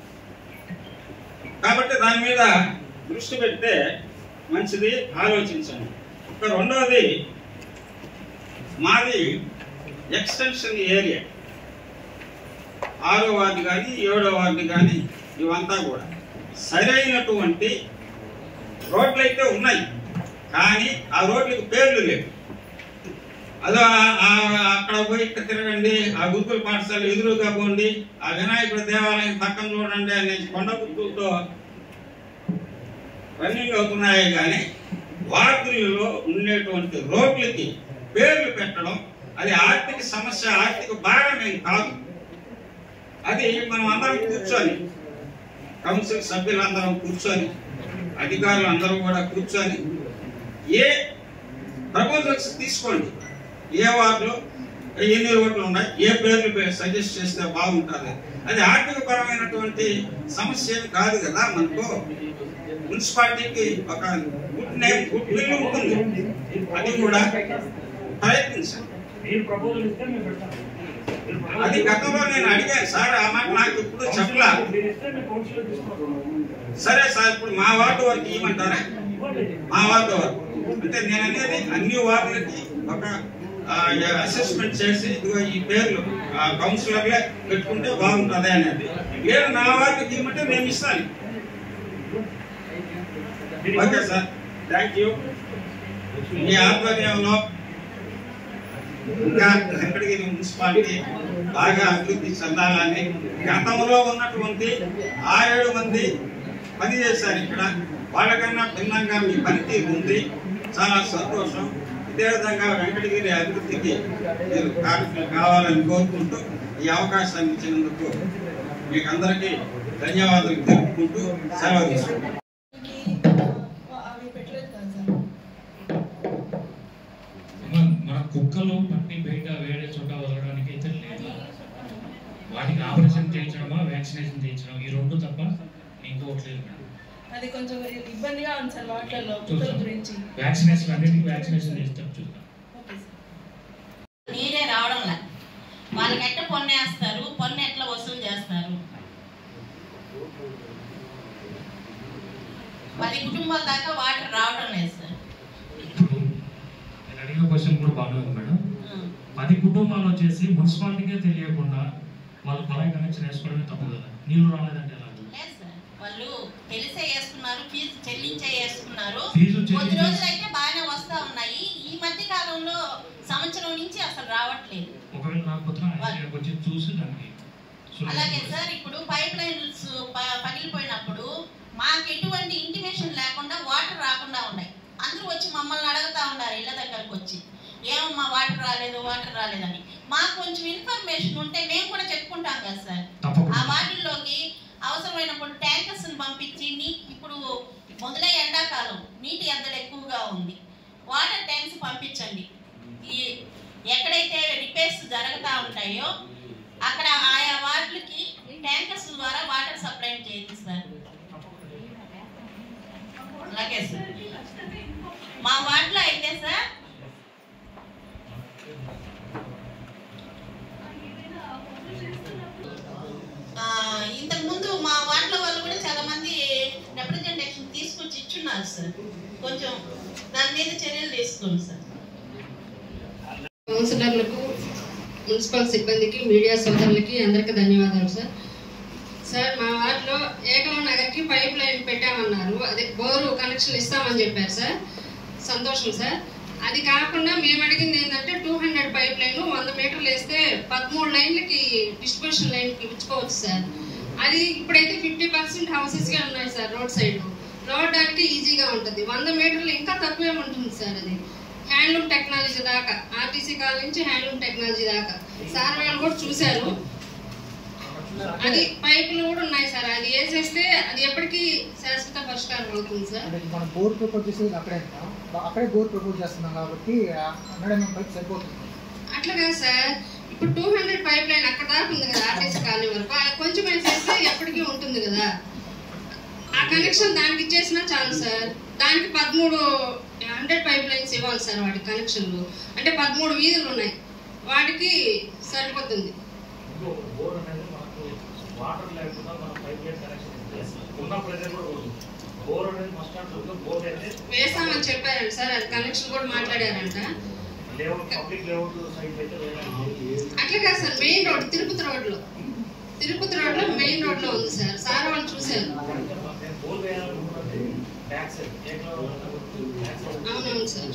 కాబట్టి దాని మీద దృష్టి పెడితే మంచిది, ఆలోచించండి. ఇక రెండవది, మాది ఎక్స్టెన్షన్ ఏరియా 6వ వార్డు కానీ 7వ వార్డు కానీ ఇవంతా కూడా సరైనటువంటి రోడ్లు అయితే ఉన్నాయి, కానీ ఆ రోడ్లకు పేర్లు లేవు. అదో అక్కడ పోయి ఇక్కడ తిరగండి, ఆ గురుకుల పాఠశాల ఎదురుగా పోండి, ఆ వినాయకుడి దేవాలయం పక్కన చూడండి అనే కొండ గుర్తులతో రన్నింగ్ అవుతున్నాయి. కానీ వార్డులలో ఉండేటువంటి రోడ్లకి పేర్లు పెట్టడం అది ఆర్థిక సమస్య, ఆర్థిక భారమేం కాదు. అది మనం అందరం కూర్చొని, కౌన్సిల్ సభ్యులందరం కూర్చొని, అధికారులు అందరూ కూడా కూర్చొని ఏ ప్రపోజల్స్ తీసుకోండి, ఏ వార్డులో ఎన్ని రోడ్లు ఉన్నాయి, ఏ పేర్లు సజెస్ట్ చేస్తే బాగుంటుంది. అది ఆర్థిక పరమైనటువంటి సమస్య కాదు కదా. మనకు మున్సిపాలిటీకి ఒక గుడ్ నేమ్, గుడ్ విల్ ఉంటుంది. అది కూడా ప్రయత్నించాలి. అది గతంలో నేను అడిగాను సార్, ఆ మాట నాకు ఇప్పుడు చెప్పలా. సరే సార్, ఇప్పుడు మా వార్డు వరకు ఇవ్వమంటారా? మా వార్డు వరకు అంటే నేను అనేది అన్ని వార్డులకి ఒక అసెస్మెంట్ చేసి ఇదిగో ఈ పేర్లు కౌన్సిలర్లే పెట్టుకుంటే బాగుంటుంది అనేది. లేదు నా వార్డుకి ఇవ్వమంటే మేము ఇస్తాను. Okay sir, thank you. మీ ఆధ్వర్యంలో ఇంకా వెంకటగిరి మున్సిపాలిటీ బాగా అభివృద్ధి చెందాలని, గతంలో ఉన్నటువంటి 6-7 మంది పనిచేశారు ఇక్కడ, వాళ్ళకన్నా భిన్నంగా మీ పనితీరు ఉంది, చాలా సంతోషం. ఇదే విధంగా వెంకటగిరి అభివృద్ధికి మీరు కార్యక్రమం కావాలని కోరుకుంటూ ఈ అవకాశాన్ని ఇచ్చినందుకు మీకు అందరికీ ధన్యవాదాలు తెలుపుకుంటూ సెలవు తీసుకుంటాం. మన కుక్కలు పట్టి బయట వేరే చోట వదలడానికి అయితే లేదు. వాటికి ఆపరేషన్ చేయించడమా, వ్యాక్సినేషన్ చేయించడం, ఈ రెండు తప్ప ఇంకోటి లేదు. అది కొంచెం ఇబ్బందిగా ఉంది సార్ వాటిలో కుక్కల గురించి. వ్యాక్సినేషన్ అన్నిటికీ వ్యాక్సినేషన్ చేస్తాం చూద్దాం. నీరే రావడంలా, వాళ్ళకి ఎట్లా పన్ను వేస్తారు, పన్ను ఎట్లా వసూలు చేస్తారు? 10 కుటుంబాల దాకా వాటర్ రావడం లేదు సార్. నేను అడిగిన క్వశ్చన్ కూడా బాగానే ఉంది మేడం. 10 కుటుంబాలు వచ్చేసి మున్సిపాలిటీకే తెలియకుండా వాళ్ళు పలాయి కనెక్షన్ వేసుకోవడమే తప్పు కదా. నీళ్లు రాలేదంటే ఎలా? లేదు సార్, వాళ్ళు తెలిసే వేసుకున్నారు, ఫీజు చెల్లించే వేసుకున్నారు. ఫీజు కొద్ది రోజులు అయితే బాగానే వస్తా ఉన్నాయి. ఈ మధ్య కాలంలో సంవత్సరం నుంచి అసలు రావట్లేదు. ఒకవేళ రాకపోతే వచ్చి చూసి దానికి. అలాగే సార్, ఇప్పుడు పైప్ లైన్స్ పగిలిపోయినప్పుడు మాకు ఎటువంటి ఇంటిమేషన్ లేకుండా వాటర్ రాకుండా ఉన్నాయి. అందరూ వచ్చి మమ్మల్ని అడుగుతా ఉన్నారు ఇళ్ళ దగ్గరకు వచ్చి, ఏమమ్మా వాటర్ రాలేదు, వాటర్ రాలేదని. మాకు కొంచెం ఇన్ఫర్మేషన్ ఉంటే మేము కూడా చెప్పుకుంటాం కదా సార్. ఆ వాటిల్లోకి అవసరమైనప్పుడు ట్యాంకర్స్ పంపించి ఇప్పుడు మొదలై ఎండాకాలం నీటి ఎద్దడి ఎక్కువగా ఉంది, వాటర్ ట్యాంక్స్ పంపించండి. ఈ ఎక్కడైతే రిపేర్స్ జరుగుతూ ఉంటాయో అక్కడ ఆయా వార్డులకి ట్యాంకర్స్ ద్వారా వాటర్ సప్లై చేయండి సార్. అలాగే సార్, మా వార్డులో అయితే సార్ ఇంతకు ముందు మా వార్డులో వాళ్ళు కూడా చాలా మంది రిప్రజెంటేషన్ తీసుకొచ్చి ఇచ్చున్నారు సార్. కొంచెం దాని మీద చర్యలు తీసుకోండి సార్. కౌన్సిలర్లకు, మున్సిపల్ సిబ్బందికి, మీడియా సోదరులకి అందరికీ ధన్యవాదాలు సార్. సార్, మా వార్డులో ఏకమ నగర్కి పైప్ లైన్ పెట్టామన్నారు, అదే బోరు కనెక్షన్ ఇస్తామని చెప్పారు సార్. సంతోషం సార్. అది కాకుండా మేము అడిగింది ఏంటంటే 200 పైప్ లైన్ 100 మీటర్లు వేస్తే 13 లైన్లకి డిస్ట్రిబ్యూషన్ లైన్కి ఇచ్చుకోవచ్చు సార్. అది ఇప్పుడైతే 50% హౌసెస్గా ఉన్నాయి సార్. రోడ్ సైడ్ రోడ్డానికి ఈజీగా ఉంటుంది. 100 మీటర్లు ఇంకా తక్కువే ఉంటుంది సార్. అది హ్యాండ్లూమ్ టెక్నాలజీ దాకా, ఆర్టీసీ కాలేజ్ నుంచి హ్యాండ్లూమ్ టెక్నాలజీ దాకా సార్ వాళ్ళు కూడా చూశారు. అది పైపులు కూడా ఉన్నాయి సార్. అది వేసేస్తే అది ఎప్పటికీ శాశ్వత పరిష్కారం అవుతుంది సార్. మనం బోర్ ప్రపోజ్ చేసేది అక్కడే బోర్ ప్రపోజ్ చేస్తున్నాం కాబట్టి 100 పైప్ సరిపోతుంది. అట్లా కాదు సార్, ఇప్పుడు 200 పైప్ లైన్ అక్కడ దాకా ఉంది కదా ఆర్టీసీ కాలనీ వరకు, అది కొంచెం వేసేస్తే ఎప్పటికీ ఉంటుంది కదా. ఆ కనెక్షన్ దానికి ఇచ్చేసినా చాలు సార్. దానికి 1300 పైప్ లైన్స్ ఇవ్వాలి సార్. వాటి కనెక్షన్లు అంటే 13 వీధులు ఉన్నాయి, వాటికి సరిపోతుంది. వాటర్ లేకుండా మనం పైప్ లైన్ కనెక్షన్ ఉన్న ప్రెజర్ కూడా బోర్ అనేది మస్ట్ నాట్ బోర్ అయితే వేస్తామని చెప్పారంట సార్. అది కనెక్షన్ కూడా మాట్లాడారంట. పబ్లిక్ లేఅవుట్ సైట్ అయితే అట్లా కాదు సార్, మెయిన్ రోడ్ తిరుపతి రోడ్లో మెయిన్ రోడ్లో ఉంది సార్. సార్ వాళ్ళు చూశారు. బోర్ వేయాలనుకుంటే ట్యాక్స్ అవునవును సార్.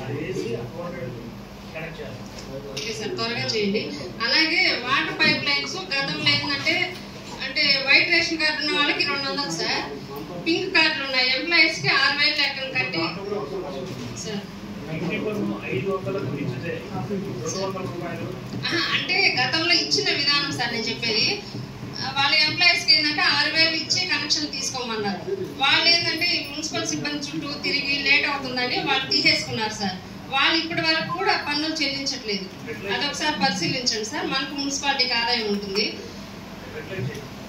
అది వేసి 200 కనెక్ట్ చేయాలి. ఓకే సార్, త్వరగా చేయండి. అలాగే వాటర్ పైప్ లైన్స్ గతంలో ఏంటంటే అంటే వైట్ రేషన్ కార్డు ఉన్న వాళ్ళకి 200 సార్, పింక్ కార్డులు ఉన్నాయి ఎంప్లాయీస్కి 6000 లెక్కలు కట్టి సార్. అంటే గతంలో ఇచ్చిన విధానం సార్ నేను చెప్పేది. వాళ్ళ ఎంప్లాయీస్కి ఏంటంటే 6000 ఇచ్చి కనెక్షన్ తీసుకోమన్నారు. వాళ్ళు ఏంటంటే మున్సిపల్ సిబ్బంది చుట్టూ తిరిగి లేట్ అవుతుందని వాళ్ళు తీసేసుకున్నారు సార్. వాళ్ళు ఇప్పటి వరకు కూడా పన్నులు చెల్లించట్లేదు. అదొకసారి పరిశీలించండి సార్. మనకు మున్సిపాలిటీకి ఆదాయం ఉంటుంది.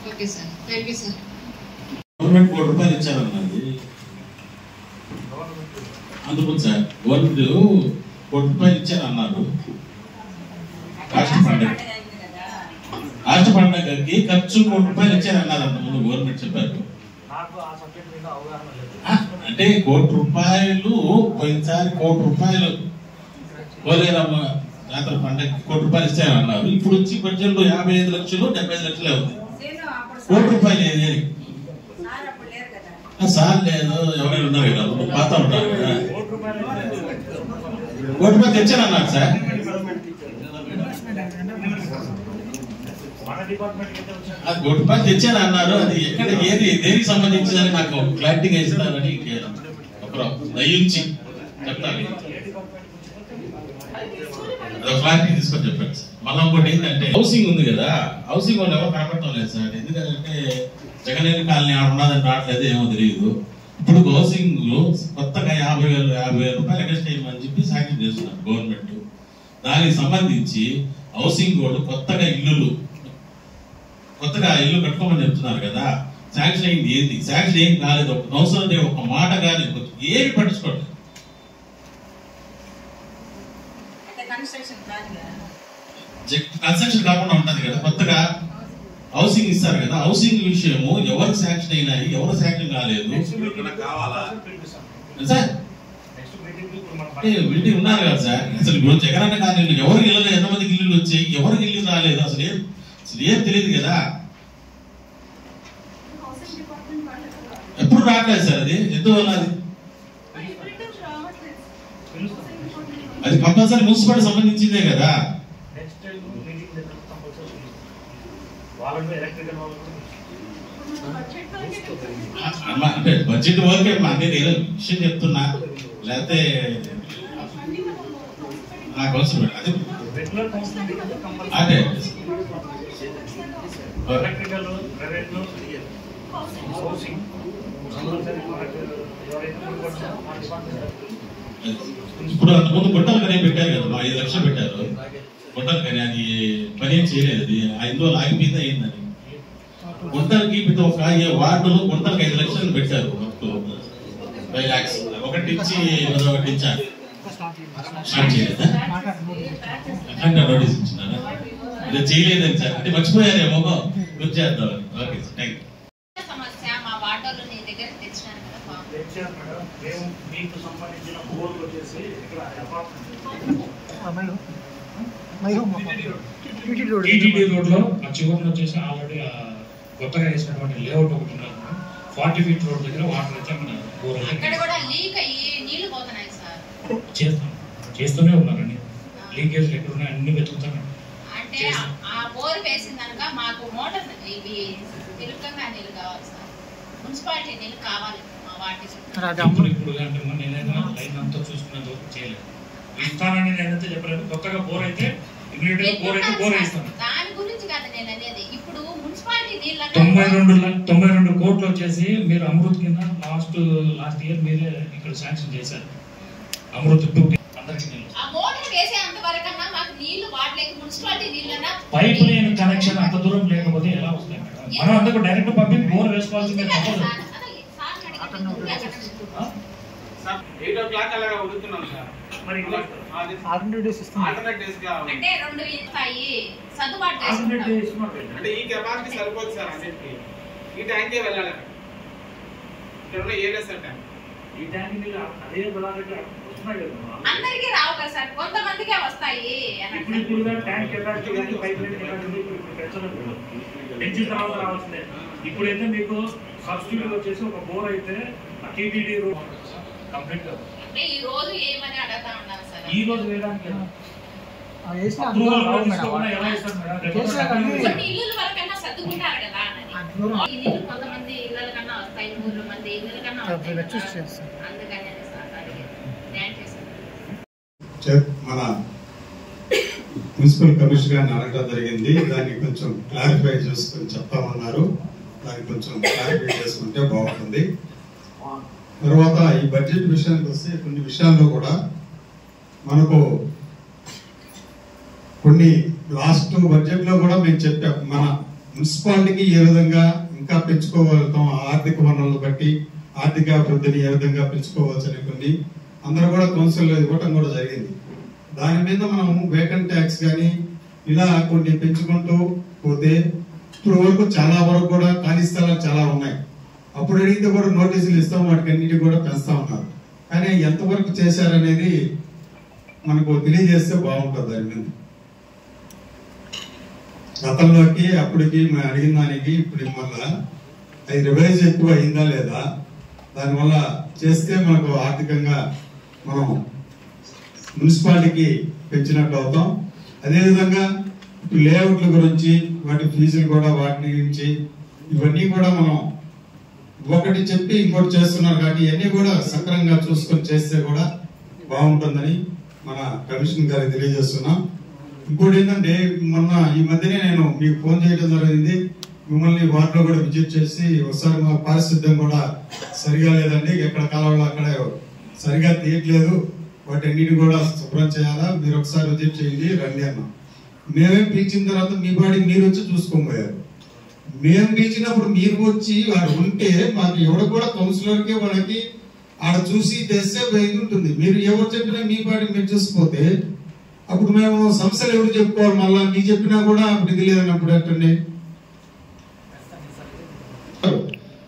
Okay sir, thank you sir. Government ₹1 ఇచ్చారన్నది అందుకు సార్ గవర్నమెంట్ ₹1 ఇచ్చారన్నారు. రాష్ట్ర పండుగకి ఖర్చు ₹1 ఇచ్చారన్నారు అంత ముందు గవర్నమెంట్ చెప్పారు. అంటే ₹1 పోయినసారి ₹1 పోలేరమ్మ జాతర పండుగ ₹1 ఇచ్చారన్నారు. ఇప్పుడు వచ్చి బడ్జెట్ 55 లక్షలు 75 లక్షలు అవుతుంది. ₹1 ఏది సార్ లేదు, ఎవరైనా ఉన్నారు కదా పాత ఉంటారు కదా. ₹1 తెచ్చానన్నారు సార్. అది ₹1 తెచ్చానన్నారు. అది ఎక్కడ ఏది దేనికి సంబంధించిందని నాకు క్లారిటీగా ఇస్తారని ఒకరు దయించి చెప్తాను. క్లారిటీ తీసుకొని చెప్పండి సార్. మళ్ళీ ఇంకోటి ఏంటంటే హౌసింగ్ ఉంది కదా, హౌసింగ్ వాళ్ళు ఎవరు కనపడటం లేదు సార్. ఎందుకంటే జగనేని కాలనీ ఆడ ఉన్నదని రావట్లేదు, ఏమో తెలియదు. ఇప్పుడు హౌసింగ్ లో కొత్తగా 50,000 రూపాయలు ఎగస్ట్ చేయమని చెప్పి శాంక్షన్ చేస్తున్నారు గవర్నమెంట్. దానికి సంబంధించి హౌసింగ్ వాళ్ళు కొత్తగా ఇల్లు కట్టుకోమని చెప్తున్నారు కదా. శాంక్షన్ అయింది ఏంటి? శాంక్షన్ ఏం కాలేదు. ఒక అవసరం లేదు, ఒక మాట కానీ ఏమి పట్టించుకోండి. కన్స్ట్రక్షన్ కాకుండా ఉంటది కదా, కొత్తగా హౌసింగ్ ఇస్తారు కదా. హౌసింగ్ విషయము ఎవరు శాంక్షన్ అయినాయి, ఎవరు శాంక్షన్ కాలేదు సార్. మీటింగ్ ఉన్నారు కదా సార్. అసలు ఇప్పుడు జగనన్న కాలనీ ఎవరికి ఇల్లు, ఎంతమందికి ఇల్లు వచ్చాయి, ఎవరికి ఇల్లు రాలేదు, అసలు ఏం తెలియదు కదా. ఎప్పుడు రావట్లేదు సార్. అది ఎందువల్ల? అది కంపల్సరీ మున్సిపాలిటీ సంబంధించిందే కదా. అంటే బడ్జెట్ వరకే అంటే నేను విషయం చెప్తున్నా, లేకపోతే నాకు అవసరం అదే అదే ఇప్పుడు అంతకుముందు గుంటలు కానీ పెట్టారు కదా, 5 లక్షలు పెట్టారు గుంటలు కానీ. అది పని ఏం చేయలేదు. అది 5 రోజులు ఆగిపోయిందా అయిందని. గుంటలకి ఒక వార్డులో గుంటలకు 5 లక్షలు పెట్టారు. 5 lakhs ఒకటి ఇచ్చి ఇచ్చారు. స్టార్ట్ చేయలేదా? నోటీస్ ఇచ్చినారా? ఇది చేయలేదని సార్. అంటే మర్చిపోయారేమో, గుర్తు చేద్దాం. Okay sir, thank you. మీకు సంబంధించిన బోర్డు వచ్చేసి ఇక్కడ టీటీడీ రోడ్ లో చివరిలో వచ్చేసి ఆల్రెడీ కొత్తగా వేసినటువంటి లేఅవుట్ ఒకటి ఉన్నారు. 40 feet రోడ్ దగ్గర వాటర్ అయితే మన బోర్ చేస్తూనే ఉన్నారండి. లీకేజ్ ఎక్కడ ఉన్నాయి అన్ని వెతుకుతాను. అంటే ఆ బోర్ వేసిందనక మాకు మోటార్ ఇవి తిరుగుతుందా నీళ్ళు కావాలి సార్. మున్సిపాలిటీ నీళ్ళు కావాలి మా వాటి. ఇప్పుడు అంటే నేనైనా లైన్ అంతా చూసుకునేంత వరకు చేయలేదు. ఇస్తానని నేనైతే చెప్పలేదు. కొత్తగా బోర్ అయితే బోర్ వేస్తాను. దాని గురించి కాదు నేను అనేది. ఇప్పుడు మున్సిపాలిటీ నీళ్ళ 92 కోట్లు వచ్చేసి మీరు అమృత్ కింద లాస్ట్ ఇయర్ మీరే ఇక్కడ శాంక్షన్ చేశారు. అమృత్ 2 అందరికీ ఆ మోటార్ వేసే అంత వరకన్నా మాకు నీళ్లు వాడలేక మున్సిపాలిటీ నీళ్ళన్నా పైప్ లైన్ కనెక్షన్ అంత దూరం లేకపోతే ఎలా వస్తాయి మేడం? మనం అందుకు డైరెక్ట్ పంపి బోర్ వేసుకోవాల్సిందే. 8 o'clock అలాగా ఉడుతున్నాం సార్. మరి అంటే 2 ఇస్తాయి సర్దుబాటు చేసుకుంటాం. అంటే ఈ కెపాసిటీ సరిపోదు సార్. అన్నిటికీ ఈ ట్యాంకే వెళ్ళాలి. ఇక్కడ ఉన్న ఏరియా సార్ ట్యాంక్ ఈ ట్యాంక్ నీళ్ళు అదే వస్తున్నాయి కదా. అందరికీ రావు కదా సార్, కొంతమందికే వస్తాయి. ఇప్పుడు ట్యాంక్ కెపాసిటీ కానీ పైప్ లైన్ కెపాసిటీ ఇప్పుడు పెంచలేదు. పెంచిన తర్వాత రావాల్సిందే. ఇప్పుడైతే మీకు సబ్సిడీ వచ్చేసి ఒక బోర్ అయితే టీటీడీ రోడ్ కంప్లీట్ గా ఈ రోజు ఏమని అడగతా ఉన్నారు సార్. ఈ రోజు వేయడానికి ఇల్లు వరకన్నా సర్దుకుంటారు కదా అన్నది. ఈ నీళ్ళు కొంతమంది ఇళ్ళ కన్నా వస్తాయి, 3 మంది ఇళ్ళ కన్నా వస్తాయి. అందుకని మన మున్సిపల్ కమిషనర్ గారిని అడగడం జరిగింది. దాన్ని కొంచెం క్లారిఫై చేసుకుని చెప్తామన్నారు. దాన్ని కొంచెం క్లారిఫై చేసుకుంటే బాగుంటుంది. తర్వాత ఈ బడ్జెట్ విషయానికి వస్తే కొన్ని విషయాల్లో కూడా మనకు కొన్ని లాస్ట్ బడ్జెట్లో కూడా మేము చెప్పాం, మన మున్సిపాలిటీకి ఏ విధంగా ఇంకా పెంచుకోగలుగుతాం, ఆర్థిక వనరులు బట్టి ఆర్థిక అభివృద్ధిని ఏ విధంగా పెంచుకోవచ్చు కొన్ని అందరూ కూడా కౌన్సిల్లో ఇవ్వటం కూడా జరిగింది. దాని మీద మనం వేకెంట్ ట్యాక్స్ కానీ ఇలా కొన్ని పెంచుకుంటూ పోతే ఇప్పుడు వరకు చాలా వరకు కూడా ఖాళీ స్థలాలు చాలా ఉన్నాయి. అప్పుడు అడిగితే కూడా నోటీసులు ఇస్తాం, వాటికి అన్నిటి కూడా పెంచుతా ఉన్నారు. కానీ ఎంతవరకు చేశారనేది మనకు తెలియజేస్తే బాగుంటుంది. దాని మీద గతంలోకి అప్పటికి మేము అడిగిన దానికి ఇప్పుడు మళ్ళా అది రివైజ్ ఎక్కువ అయిందా లేదా, దానివల్ల చేస్తే మనకు ఆర్థికంగా మనం మున్సిపాలిటీకి పెంచినట్టు అవుతాం. అదేవిధంగా ఇప్పుడు లేఅవుట్ల గురించి వాటి ఫీజులు కూడా వాటి గురించి ఇవన్నీ కూడా మనం ఒకటి చెప్పి ఇంకోటి చేస్తున్నారు కాబట్టి ఇవన్నీ కూడా సక్రమంగా చూసుకొని చేస్తే కూడా బాగుంటుందని మన కమిషనర్ గారికి తెలియజేస్తున్నాం. ఇంకోటి ఏంటంటే మొన్న ఈ మధ్యనే నేను మీకు ఫోన్ చేయడం జరిగింది, మిమ్మల్ని వాటిలో కూడా విజిట్ చేసి ఒకసారి మా పారిశుద్ధ్యం కూడా సరిగా లేదండి, ఎక్కడ కాలంలో అక్కడ సరిగా తీయట్లేదు, వాటి అన్నిటి కూడా శుభ్రం చేయాలా, మీరు ఒకసారి విజిట్ చేయండి రండి అన్నాం. మేమేం పీల్చిన తర్వాత మీ బాడీ మీరు వచ్చి చూసుకొని పోయారు. మేము పీల్చినప్పుడు మీరు వచ్చి వాడు ఉంటే మాకు ఎవరు కూడా కౌన్సిలర్కి వాళ్ళకి ఆడ చూసి తెస్తే ఇది ఉంటుంది. మీరు ఎవరు చెప్పినా మీ బాడీ మీరు చూసిపోతే అప్పుడు మేము సమస్యలు ఎవరు చెప్పుకోవాలి, మళ్ళా మీకు చెప్పినా కూడా అప్పుడు ఇది లేదన్నప్పుడు ఎట్టండి.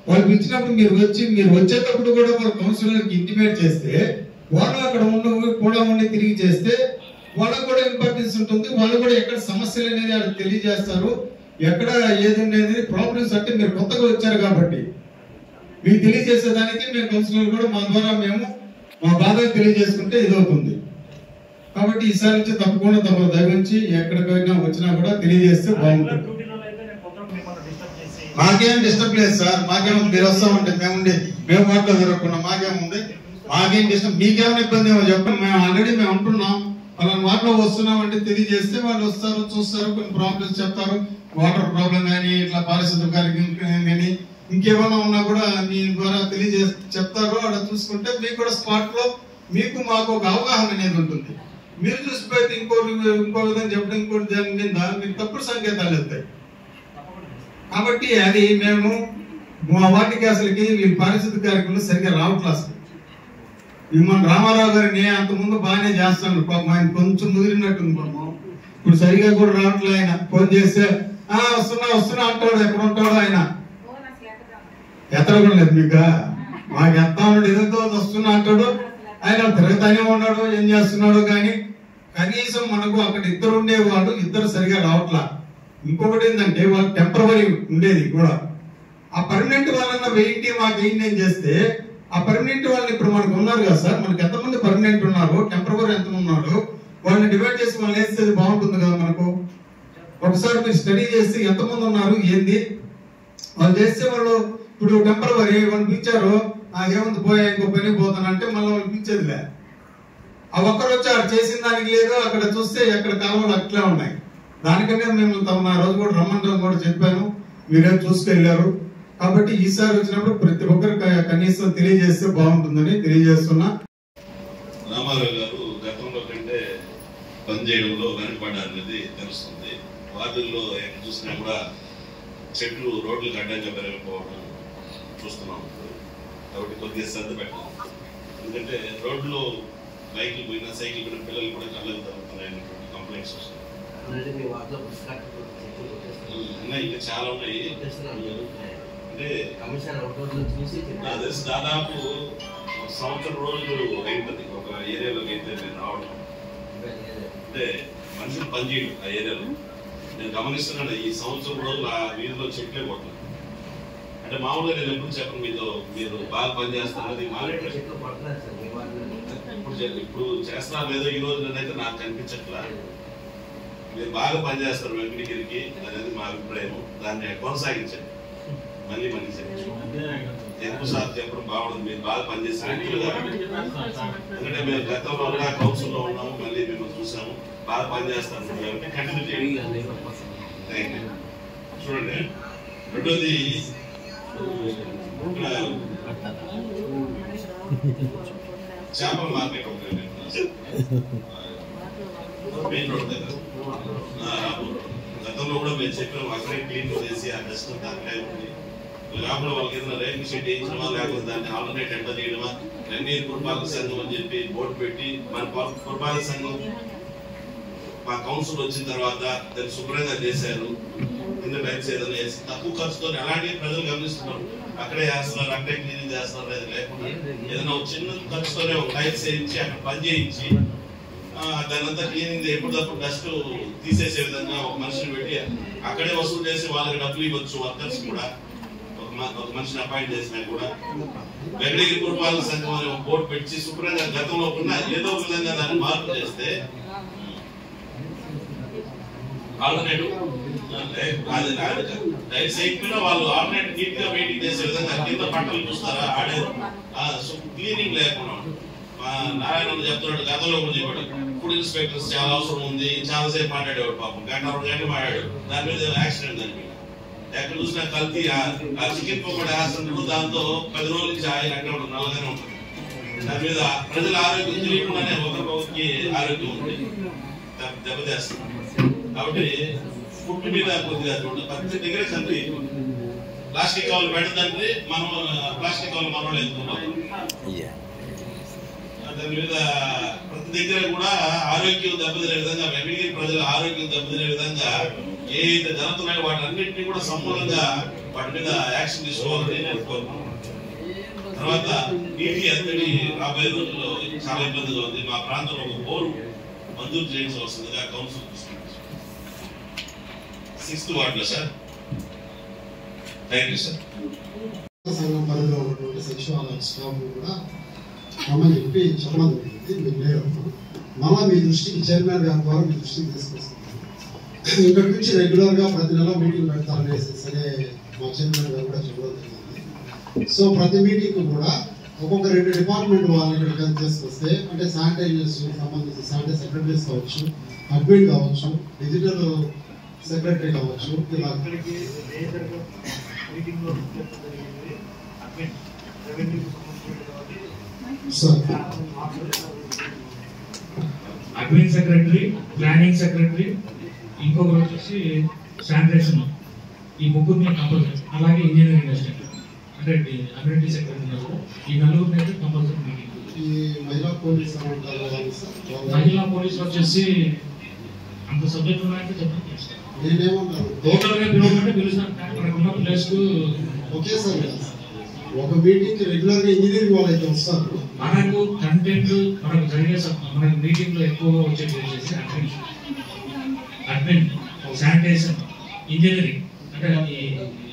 వాళ్ళు ఇచ్చినప్పుడు మీరు వచ్చేటప్పుడు కూడా వాళ్ళ కౌన్సిలర్కి ఇంటిమేట్ చేస్తే వాళ్ళు అక్కడ కూడా ఉండి తిరిగి చేస్తే వాళ్ళకు కూడా ఇంపార్టెన్స్ ఉంటుంది. వాళ్ళు కూడా ఎక్కడ సమస్యలు అనేది వాళ్ళకి తెలియజేస్తారు, ఎక్కడ ఏది ఉండేది ప్రాబ్లమ్స్. అంటే మీరు కొత్తగా వచ్చారు కాబట్టి మీకు తెలియజేసేదానికి మేము కౌన్సిలర్ కూడా మా ద్వారా మేము మా బాధ తెలియజేసుకుంటే ఇదవుతుంది. కాబట్టి ఈసారి నుంచి తప్పకుండా తమ దయవించి ఎక్కడికైనా వచ్చినా కూడా తెలియజేస్తే బాగుంటుంది. మాకేం డిస్టర్బ్ లేదు సార్, మాకేమో మీరు వస్తామంటే మేము వాటిలో జరగకుండా మాకేముంది, మాకేం డిస్టర్బ్, మీకేమైనా ఇబ్బంది ఏమో చెప్పండి. మేము ఆల్రెడీ మేము అంటున్నాం, వాళ్ళని వాటిలో వస్తున్నాం అంటే తెలియజేస్తే వాళ్ళు వస్తారు, చూస్తారు, కొన్ని ప్రాబ్లమ్స్ చెప్తారు, వాటర్ ప్రాబ్లం కానీ ఇట్లా పారిశుద్ధ్య కార్యక్రమం కానీ ఇంకేమైనా ఉన్నా కూడా మీ ద్వారా చెప్తారు. అలా చూసుకుంటే మీకు కూడా స్పాట్ లో మీకు మాకు ఒక అవగాహన అనేది ఉంటుంది. మీరు చూసిపోతే ఇంకో విధంగా చెప్పడం ఇంకోటి దాని మీద మీకు తప్పుడు సంకేతాలు వెళ్తాయి. కాబట్టి అది మేము మా వాటికి అసలుకి వీళ్ళు పారిశుద్ధ్య కార్యక్రమంలో సరిగ్గా రావట్లేదు. మన రామారావు గారిని అంతకుముందు బాగానే చేస్తాను, పాపం ఆయన కొంచెం ముదిరినట్టుంది పాపం, ఇప్పుడు సరిగా కూడా రావట్లేదు. ఆయన ఫోన్ చేస్తే వస్తున్నా అంటాడు, ఎక్కడ ఉంటాడో ఆయన ఎత్తడ కూడా లేదు. మీకు మాకు ఎంత ఉన్నాడు, ఏదో వస్తున్నా అంటాడు, ఆయన తిరుగుతానే ఉన్నాడు, ఏం చేస్తున్నాడు. కానీ కనీసం మనకు అక్కడ ఇద్దరు ఉండేవాడు, ఇద్దరు సరిగా రావట్లా. ఇంకొకటి ఏంటంటే వాళ్ళు టెంపరవరీ ఉండేది కూడా, ఆ పర్మనెంట్ వాళ్ళన్న వెయ్యి మాకు ఏం చేస్తే ఆ పర్మనెంట్ వాళ్ళని ఇప్పుడు మనకు ఉన్నారు కదా సార్, మనకి ఎంతమంది పర్మనెంట్ ఉన్నారు, టెంపరవరీ ఎంత ఉన్నారు, వాళ్ళని డివైడ్ చేసి వాళ్ళు వేస్తే బాగుంటుంది కదా. మనకు ఒకసారి మీరు స్టడీ చేస్తే ఎంతమంది ఉన్నారు ఏంది వాళ్ళు చేస్తే, వాళ్ళు ఇప్పుడు టెంపరవరీ వాళ్ళు పిలిచారు, ఏముంది పోయా ఇంకో పని పోతానంటే మళ్ళీ వాళ్ళు పిలిచేదిలే. ఆ ఒక్కరు వచ్చి అక్కడ చేసిన దానికి లేదు, అక్కడ చూస్తే ఎక్కడ కాలువలు అట్లా ఉన్నాయి. దానికనే మేము తమ రోజు కూడా రమ్మంటాం కూడా చెప్పాను, మీరేం చూసుకెళ్ళారు. కాబట్టి ఈసారి వచ్చినప్పుడు ప్రతి ఒక్కరు కనీసం తెలియజేస్తే బాగుంటుందని తెలియజేస్తున్నా. రామారావు గారు గతంలో కంటే పనిచేయడంలో వెనుకబడ్డారనేది తెలుస్తుంది. వార్డుల్లో ఎక్కడ చూసినా కూడా చెట్లు రోడ్లకు అడ్డంగా పెరగకపోవడం చూస్తున్నాం. కాబట్టి కొద్దిగా శ్రద్ధ పెట్టాలి. ఎందుకంటే రోడ్లో బైక్లు పోయినా సైకిల్ పోయిన పిల్లలు కూడా కళ్ళకు తగ్గుతున్నాయనేటువంటి కంప్లైంట్స్ వస్తున్నాయి. ఇంకా చాలా ఉన్నాయి. అంటే నాకు తెలిసి దాదాపు సంవత్సరం రోజులు అయింటుంది ఒక ఏరియాలోకి అయితే నేను రావడం. అంటే మనుషులు పనిచేయడం ఆ ఏరియాలో నేను గమనిస్తున్నాను. ఈ సంవత్సరం రోజులు ఆ వీధిలో చెట్లే కొట్టాను. అంటే మామూలుగా నేను ఎప్పుడు చెప్పను మీతో, మీరు బాగా పనిచేస్తున్నది ఇప్పుడు చేస్తున్నారు లేదో ఈ రోజు అయితే నాకు కనిపించట్లా. మీరు బాగా పనిచేస్తారు వెంకటగిరికి అనేది మా అభిప్రాయం. దాన్ని కొనసాగించండి, మళ్ళీ ఎక్కువ సార్లు చెప్పడం బాగుంటుంది. మీరు బాగా పనిచేస్తారు ఎందుకంటే మేము గతంలో కూడా కౌన్సిల్లో ఉన్నాము, మళ్ళీ మేము చూసాము, బాగా పనిచేస్తాను కాబట్టి కంటిన్యూ చేయండి. Thank you. చూడండి, రెండోది చేపల మార్కెట్ ఒకటి మెయిన్ రోడ్ దగ్గర గతంలో కూడా మేము చెప్పాము అక్కడే క్లీన్ చేసి ఆ డస్ట్ అక్కడే ఉంది. లోపల వాళ్ళకి ఏదైనా రైతు షెడ్ వేయించడమా లేకపోతే దాన్ని ఆల్టర్నేట్ ఎండ తీయడమా రన్నీరు పురపాలక సంఘం అని చెప్పి బోర్డు పెట్టి మన పురపాలక సంఘం మా కౌన్సిల్ వచ్చిన తర్వాత దాన్ని శుభ్రంగా చేశారు. కింద టైప్స్ ఏదైనా వేసి తక్కువ ఖర్చుతో అలాంటి ప్రజలు గమనిస్తున్నారు. అక్కడే వేస్తున్నారు, అక్కడే క్లీనింగ్ చేస్తున్నారు అనేది లేకుండా ఏదైనా చిన్న ఖర్చుతోనే ఒక టైప్స్ వేయించి అక్కడ పని చేయించి దాని అంతా క్లీనింగ్ ఎప్పటికప్పుడు డస్ట్ తీసేసే విధంగా ఒక మనిషిని పెట్టి అక్కడే వసూలు చేసి వాళ్ళకి డబ్బులు ఇవ్వచ్చు. వర్కర్స్ కూడా ఒక మనిషిని అపాయింట్ చేసినా కూడా వెంకటగిరి పురపాలక సంఘం అనే ఒక బోర్డు పెట్టి శుభ్రంగా గతంలో ఉన్న ఏదో ఒక విధంగా దాన్ని మార్పు చేస్తే ఆల్టర్నేటివ్ టైల్స్ వేయకుండా వాళ్ళు ఆల్టర్నేటివ్ నీట్ గా వెయిటింగ్ చేసే విధంగా కింద పంటలు చూస్తారా ఆడే క్లీనింగ్ లేకుండా నారాయణ చెప్తున్నాడు. గతంలో కూడా చెప్పాడు ఫుడ్ ఇన్స్పెక్టర్స్ చాలా అవసరం ఉంది, చాలా సేపు మాట్లాడేవాడు. పాపం గంట 2 గంటలు మాట్లాడాడు. దాని మీద యాక్సిడెంట్ దాని మీద ఎక్కడ చూసినా కల్తీ ఆ చికెన్ పకోడీ వేస్తుంటాడు. దాంతో 10 రోజుల నుంచి ఆయన అక్కడ నల్లగానే ఉంటుంది. దాని మీద ప్రజల ఆరోగ్యం తెలియకుండానే ఒకరికొకరికి ఆరోగ్యం ఉంది దెబ్బతీస్తుంది. కాబట్టి ఫుడ్ మీద కొద్దిగా ప్రతి దగ్గర కల్తీ. ప్లాస్టిక్ కవర్లు పెట్టదంటే మనం ప్లాస్టిక్ కవర్లు మనం ఎత్తుకున్నాం. దాని మీద ప్రతి దగ్గర కూడా ఆరోగ్యం దెబ్బతినే విధంగా వెంకటగిరి ప్రజల ఆరోగ్యం దెబ్బతినే విధంగా ఏదైతే జరుగుతున్నాయో వాటి అన్నింటినీ కూడా సమూలంగా వాటి మీద యాక్షన్ తీసుకోవాలని నేను కోరుకుంటున్నాను. తర్వాత నీటి ఎత్తడి రాబోయే రోజుల్లో చాలా ఇబ్బందిగా ఉంది. మా ప్రాంతంలో ఒక బోరు మంజూరు చేయించవలసిందిగా కౌన్సిల్ తీసుకుంటాం. 6th వార్డులో సార్. Thank you sir. సంఘం పరిధిలో ఉన్నటువంటి సచివాలయ స్టాఫ్ కూడా మమ్మల్ని చెప్పడం జరిగింది. మీరు లేరు, మళ్ళా మీ దృష్టికి చైర్మన్ గారి ద్వారా మీ దృష్టికి తీసుకొస్తున్నాను. ఇక్కడి నుంచి రెగ్యులర్గా ప్రతి నెల మీటింగ్ పెడతారనేసి సరే మా చైర్మన్ గారు కూడా చెప్పడం జరిగింది. సో ప్రతి మీటింగ్ కూడా ఒక్కొక్క 2 డిపార్ట్మెంట్ వాళ్ళని ఇక్కడికి తీసుకొస్తే అంటే శానిటైజేషన్ సంబంధించి శానిటైజ్ సెక్రటరీస్ కావచ్చు, అడ్మిన్ కావచ్చు, డిజిటల్ సెక్రటరీ కావచ్చు, ఇలా అడ్మిన్ సెక్రటరీ, ప్లానింగ్ సెక్రటరీ, ఇంకొకరు వచ్చేసి శానిటేషన్, ఈ ముగ్గురిని కంపల్సరీ. అలాగే ఇంజనీరింగ్ అసిస్టెంట్ అంటే అమ్యూనిటీ సెక్రటరీ ఉన్నారు. ఈ 4 అయితే కంపల్సరీ మీటింగ్. ఈ మహిళా పోలీస్ మహిళా పోలీసులు వచ్చేసి అంత సబ్జెక్ట్ ఉన్నాయంటే చెప్పండి. నేనేమంటాను టోటల్ గా పిలవమంటే పిలుస్తాను, కానీ మనకు ఉన్న ప్లేస్ కు ఒకేసారి ఒక మీటింగ్ రెగ్యులర్ గా ఇంజనీరింగ్ వాళ్ళు అయితే వస్తారు. మనకు కంటెంట్ మనకు జరిగే మనకు మీటింగ్ లో ఎక్కువగా వచ్చేది వచ్చేసి అడ్మిన్, శానిటేషన్, ఇంజనీరింగ్ అంటే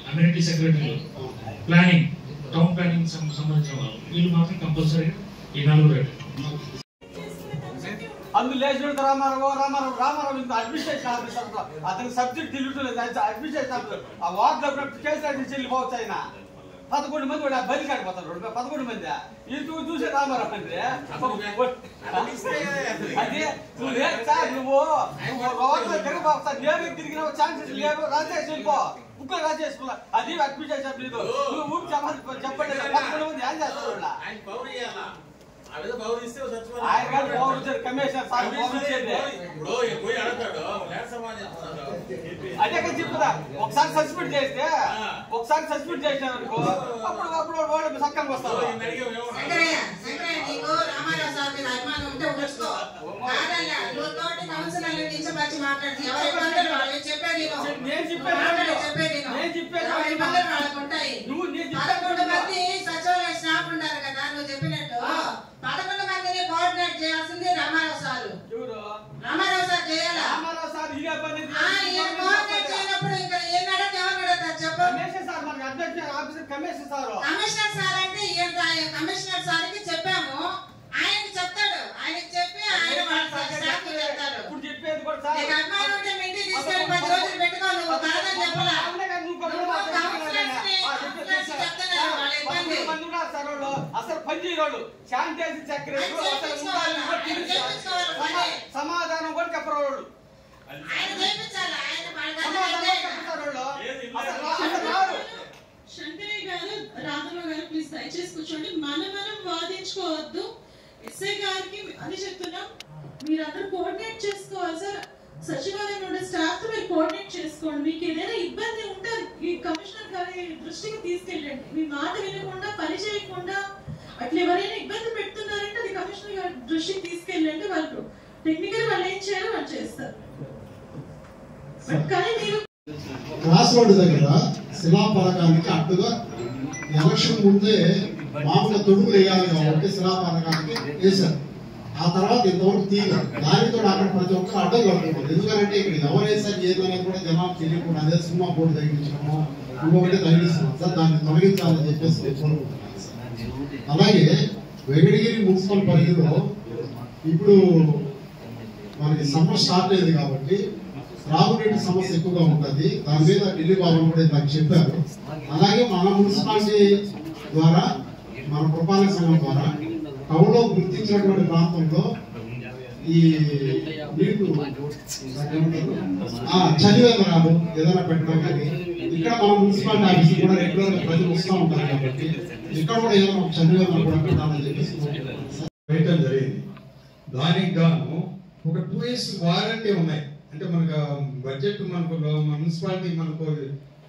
amenity secretary, planning, town planning సంబంధించిన వాళ్ళు వీళ్ళు మాత్రం కంపల్సరీ ఈ 4 అందులో లేచిన రామారావు అడ్మినిస్ట్రేషన్ ఆఫీసర్ అతని సబ్జెక్ట్ తెలియట్లేదు. అడ్మినిస్ట్రేషన్ ఆఫీసర్ ఆ వార్డులో కేసు చెల్లిపోవచ్చు. ఆయన 11 మంది వాడు బలి కాడిపోతారు. 11 మంది ఇది చూసే రామారావు అంటే అదే నువ్వు నేను తిరిగిన ఛాన్సెస్ లేవు. రాజేష్ వెళ్ళిపో, ముగ్గురు రాజేష్ అది అడ్మినిస్ట్రేషన్ లేదు. నువ్వు ఊరికి చెప్పండి 11 మంది ఏం చేస్తారు? అదే చెప్తా. ఒకసారి సస్పెండ్ చేస్తే ఒకసారి సస్పెండ్ చేసినారు అనుకో అప్పుడు వాళ్ళు సక్కంగా వస్తారు. సచివాలయ స్టాఫ్ ఉన్నారు కదా, నువ్వు చెప్పినట్టు 11 మందిని కోఆర్డినేట్ చేయాల్సింది రామారావు సార్. రామారావు సార్ చేయాలా? కోఆర్డినేట్ చేయనప్పుడు ఇంకా ఏనాడో ఎవరు అడుగుతారు చెప్పు? కమిషనర్ సార్ అంటే కమిషనర్ సార్కి చెప్పాము, ఆయనకి చెప్తాడు. ఆయనకి చెప్పి ఆయన స్టాఫ్ చెప్తాడు. నీకు అభిమానం ఉంటే మీ ఇంటికి తీసుకెళ్ళి 10 రోజులు పెట్టుకో. నువ్వు కాదని చెప్పలా. అసలు పనిచేయడు శానిటైజర్ చక్కెర సమాధానం కూడా చెప్పరాడు. శంకరయ్య గారు, రాఘవ గారు ప్లీజ్ దయచేసి కూర్చోండి. మనం వాదించుకోవద్దు. ఎస్ఐ గారికి అని చెప్తున్నాం, మీరందరూ కోఆర్డినేట్ చేసుకోవాలి సార్. సచివాలయం ఉండే స్టాఫ్ తో మీరు కోఆర్డినేట్ చేసుకోండి. మీకు ఏదైనా ఇబ్బంది ఉంటే ఈ కమిషనర్ గారి దృష్టికి తీసుకెళ్ళండి. మీ మాట వినకుండా పని చేయకుండా అట్లా ఎవరైనా ఇబ్బంది పెడుతున్నారంటే అది కమిషనర్ గారి దృష్టికి తీసుకెళ్ళండి. వాళ్ళు టెక్నికల్ వాళ్ళు ఏం చేయాలో వాళ్ళు చేస్తారు. కానీ మీరు క్రాస్ రోడ్డు దగ్గర శిలాపలకానికి అడ్డుగా ఎలక్షన్ ముందే మామూలుగా తొడుగులు వేయాలి కాబట్టి శిలాపలకానికి వేశారు. ఆ తర్వాత ఇంతవరకు తీయలేదు. దానితో అక్కడ ప్రతి ఒక్కరు అడ్డం కలుగుతుంది. ఎందుకంటే ఇక్కడ ఎవరు వేసారు ఏదనేది కూడా జనాలు తెలియకుండా అదే సినిమా బోర్డు తగిలించడము ఇంకొకటి తగిలిస్తున్నాం సార్. దాన్ని తొలగించాలని చెప్పేసి కోరుకుంటున్నాను సార్. అలాగే వెంకటగిరి మున్సిపల్ పరిధిలో ఇప్పుడు మనకి సమ్మర్ స్టార్ట్ అయింది కాబట్టి త్రాగునీటి సమస్య ఎక్కువగా ఉంటుంది. దాని మీద ఢిల్లీ బాబు కూడా నాకు చెప్పారు. అలాగే మన మున్సిపాలిటీ ద్వారా మన పురపాలక సంఘం ద్వారా టౌన్లో గుర్తించినటువంటి ప్రాంతంలో ఈ నీళ్లు చలివేంద్రాలు ఏదైనా పెట్టడం కానీ ఇక్కడ మన మున్సిపాలిటీ ఆఫీస్ కూడా రెగ్యులర్ గా ప్రజలు వస్తూ ఉంటారు కాబట్టి ఇక్కడ కూడా ఏదైనా చలివేంద్రం కూడా పెట్టాలని చెప్పేసి పెట్టడం జరిగింది. దానికి గాను ఒక 2 years వారంటీ ఉన్నాయి. అంటే మనకు బడ్జెట్ మనకు మున్సిపాలిటీ మనకు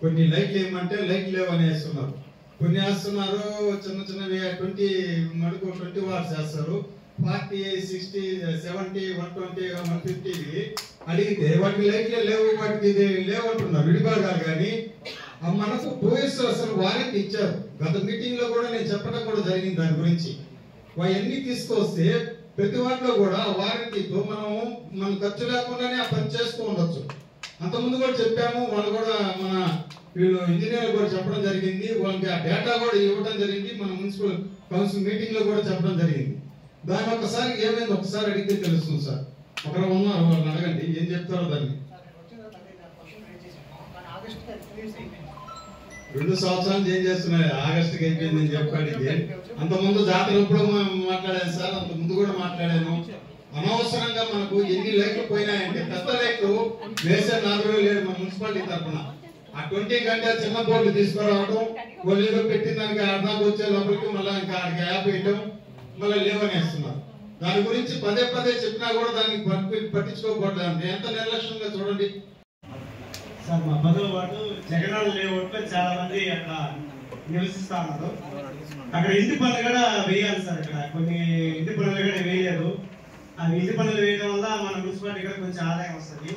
కొన్ని లైట్లు ఏమంటే లైట్లు లేవు అని వేస్తున్నారు, కొన్ని వేస్తున్నారు చిన్న చిన్నవి 20 మడుకు 20 వాట్స్ వేస్తారు. 40, 60, 70, 120, 150 అడిగితే వాటికి లైట్లే లేవు, వాటికి ఇది లేవు అంటున్నారు విడిభాగాలు. కానీ మనకు 2 years అసలు వారంటీ ఇచ్చారు. గత మీటింగ్ లో కూడా నేను చెప్పడం కూడా జరిగింది దాని గురించి. అవన్నీ తీసుకొస్తే ప్రతి వాటిలో కూడా వారంటీతో మనం ఖర్చు లేకుండానే ఆ పని చేస్తూ ఉండొచ్చు. అంతకుముందు కూడా చెప్పాము, వాళ్ళు కూడా మన వీళ్ళు ఇంజనీర్లు కూడా చెప్పడం జరిగింది. వాళ్ళకి ఆ డేటా కూడా ఇవ్వడం జరిగింది. మన మున్సిపల్ కౌన్సిల్ మీటింగ్ లో కూడా చెప్పడం జరిగింది. దాన్ని ఒకసారి ఏమైంది ఒకసారి అడిగితే తెలుస్తుంది సార్. ఒకరు ఉన్నారు, వాళ్ళని అడగండి ఏం చెప్తారో. దాన్ని 2 సంవత్సరాలు ఏం చేస్తున్నాయి, ఆగస్టుకి అయిపోయిందని చెప్పాడికి. అంతకుముందు జాతర ఎప్పుడో మాట్లాడాను సార్, అంత ముందు కూడా మాట్లాడాను. అనవసరంగా మనకు ఎన్ని లైట్లు పోయినాయంటే పెద్ద లైట్లు వేసే 4 లేదు మన మున్సిపాలిటీ తరఫున. ఆ 20 గంట చిన్న బోర్డు తీసుకురావడం, వాళ్ళు ఏదో పెట్టిన దానికి అర్థాకు వచ్చే లోపలికి మళ్ళీ ఇంకా ఆడికి యాప్ వేయటం, మళ్ళీ లేవనేస్తున్నారు. దాని గురించి పదే పదే చెప్పినా కూడా దానికి పట్టించుకోకూడదు. అంటే ఎంత నిర్లక్ష్యంగా చూడండి సార్. మా పదవ వార్డు జగనాల లేఅవుట్లో చాలా మంది అక్కడ నివసిస్తా ఉన్నారు. అక్కడ ఇంటి పనులు కూడా వేయాలి సార్. అక్కడ కొన్ని ఇంటి పనులు కూడా వేయలేదు. ఆ ఇంటి పనులు వేయడం వల్ల మన మున్సిపాలిటీ కూడా కొంచెం ఆదాయం వస్తుంది.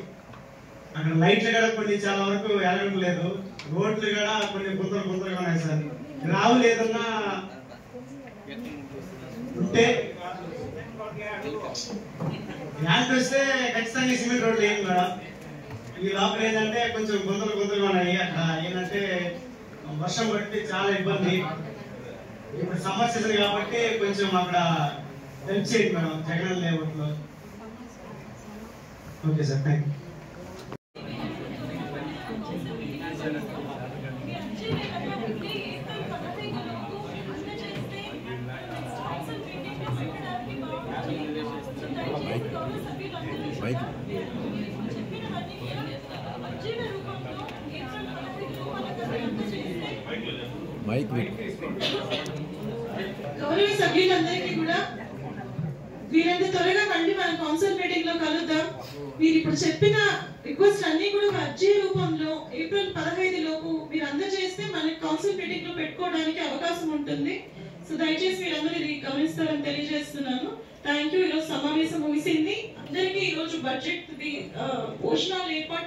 అక్కడ లైట్లు కూడా కొన్ని చాలా వరకు వెలగడం లేదు. రోడ్లు కూడా కొన్ని గుంతలుగా ఉన్నాయి సార్. రావులు ఏదన్నా ఉంటే ల్యాండ్ వస్తే ఖచ్చితంగా సిమెంట్ రోడ్లు ఏం కూడా ఈ లోపల ఏంటంటే కొంచెం గుంతలుగా ఉన్నాయి. అక్కడ ఏంటంటే వర్షం పట్టి చాలా ఇబ్బంది. ఇప్పుడు సమ్మర్ సీజన్ కాబట్టి కొంచెం అక్కడ హెల్ప్ చేయండి మేడం జగన్ లేఅవుట్ లో. Okay sir, thank you. గౌరవ సభ్యులందరికీ కూడా వీరంతా త్వరగా మళ్ళీ మన కౌన్సిల్ మీటింగ్ లో కలుద్దాం. మీరు ఇప్పుడు చెప్పిన రిక్వెస్ట్ అన్ని కూడా అర్జీ రూపంలో ఏప్రిల్ 15 లోపు మీరు అందజేస్తే మన కౌన్సిల్ మీటింగ్ లో పెట్టుకోవడానికి అవకాశం ఉంటుంది. సో దయచేసి మీరందరూ ఇది గమనిస్తారని తెలియజేస్తున్నాను. Thank you. ఈరోజు సమావేశం ముగిసింది. అందరికీ ఈరోజు బడ్జెట్ భోజనాలు ఏర్పాటు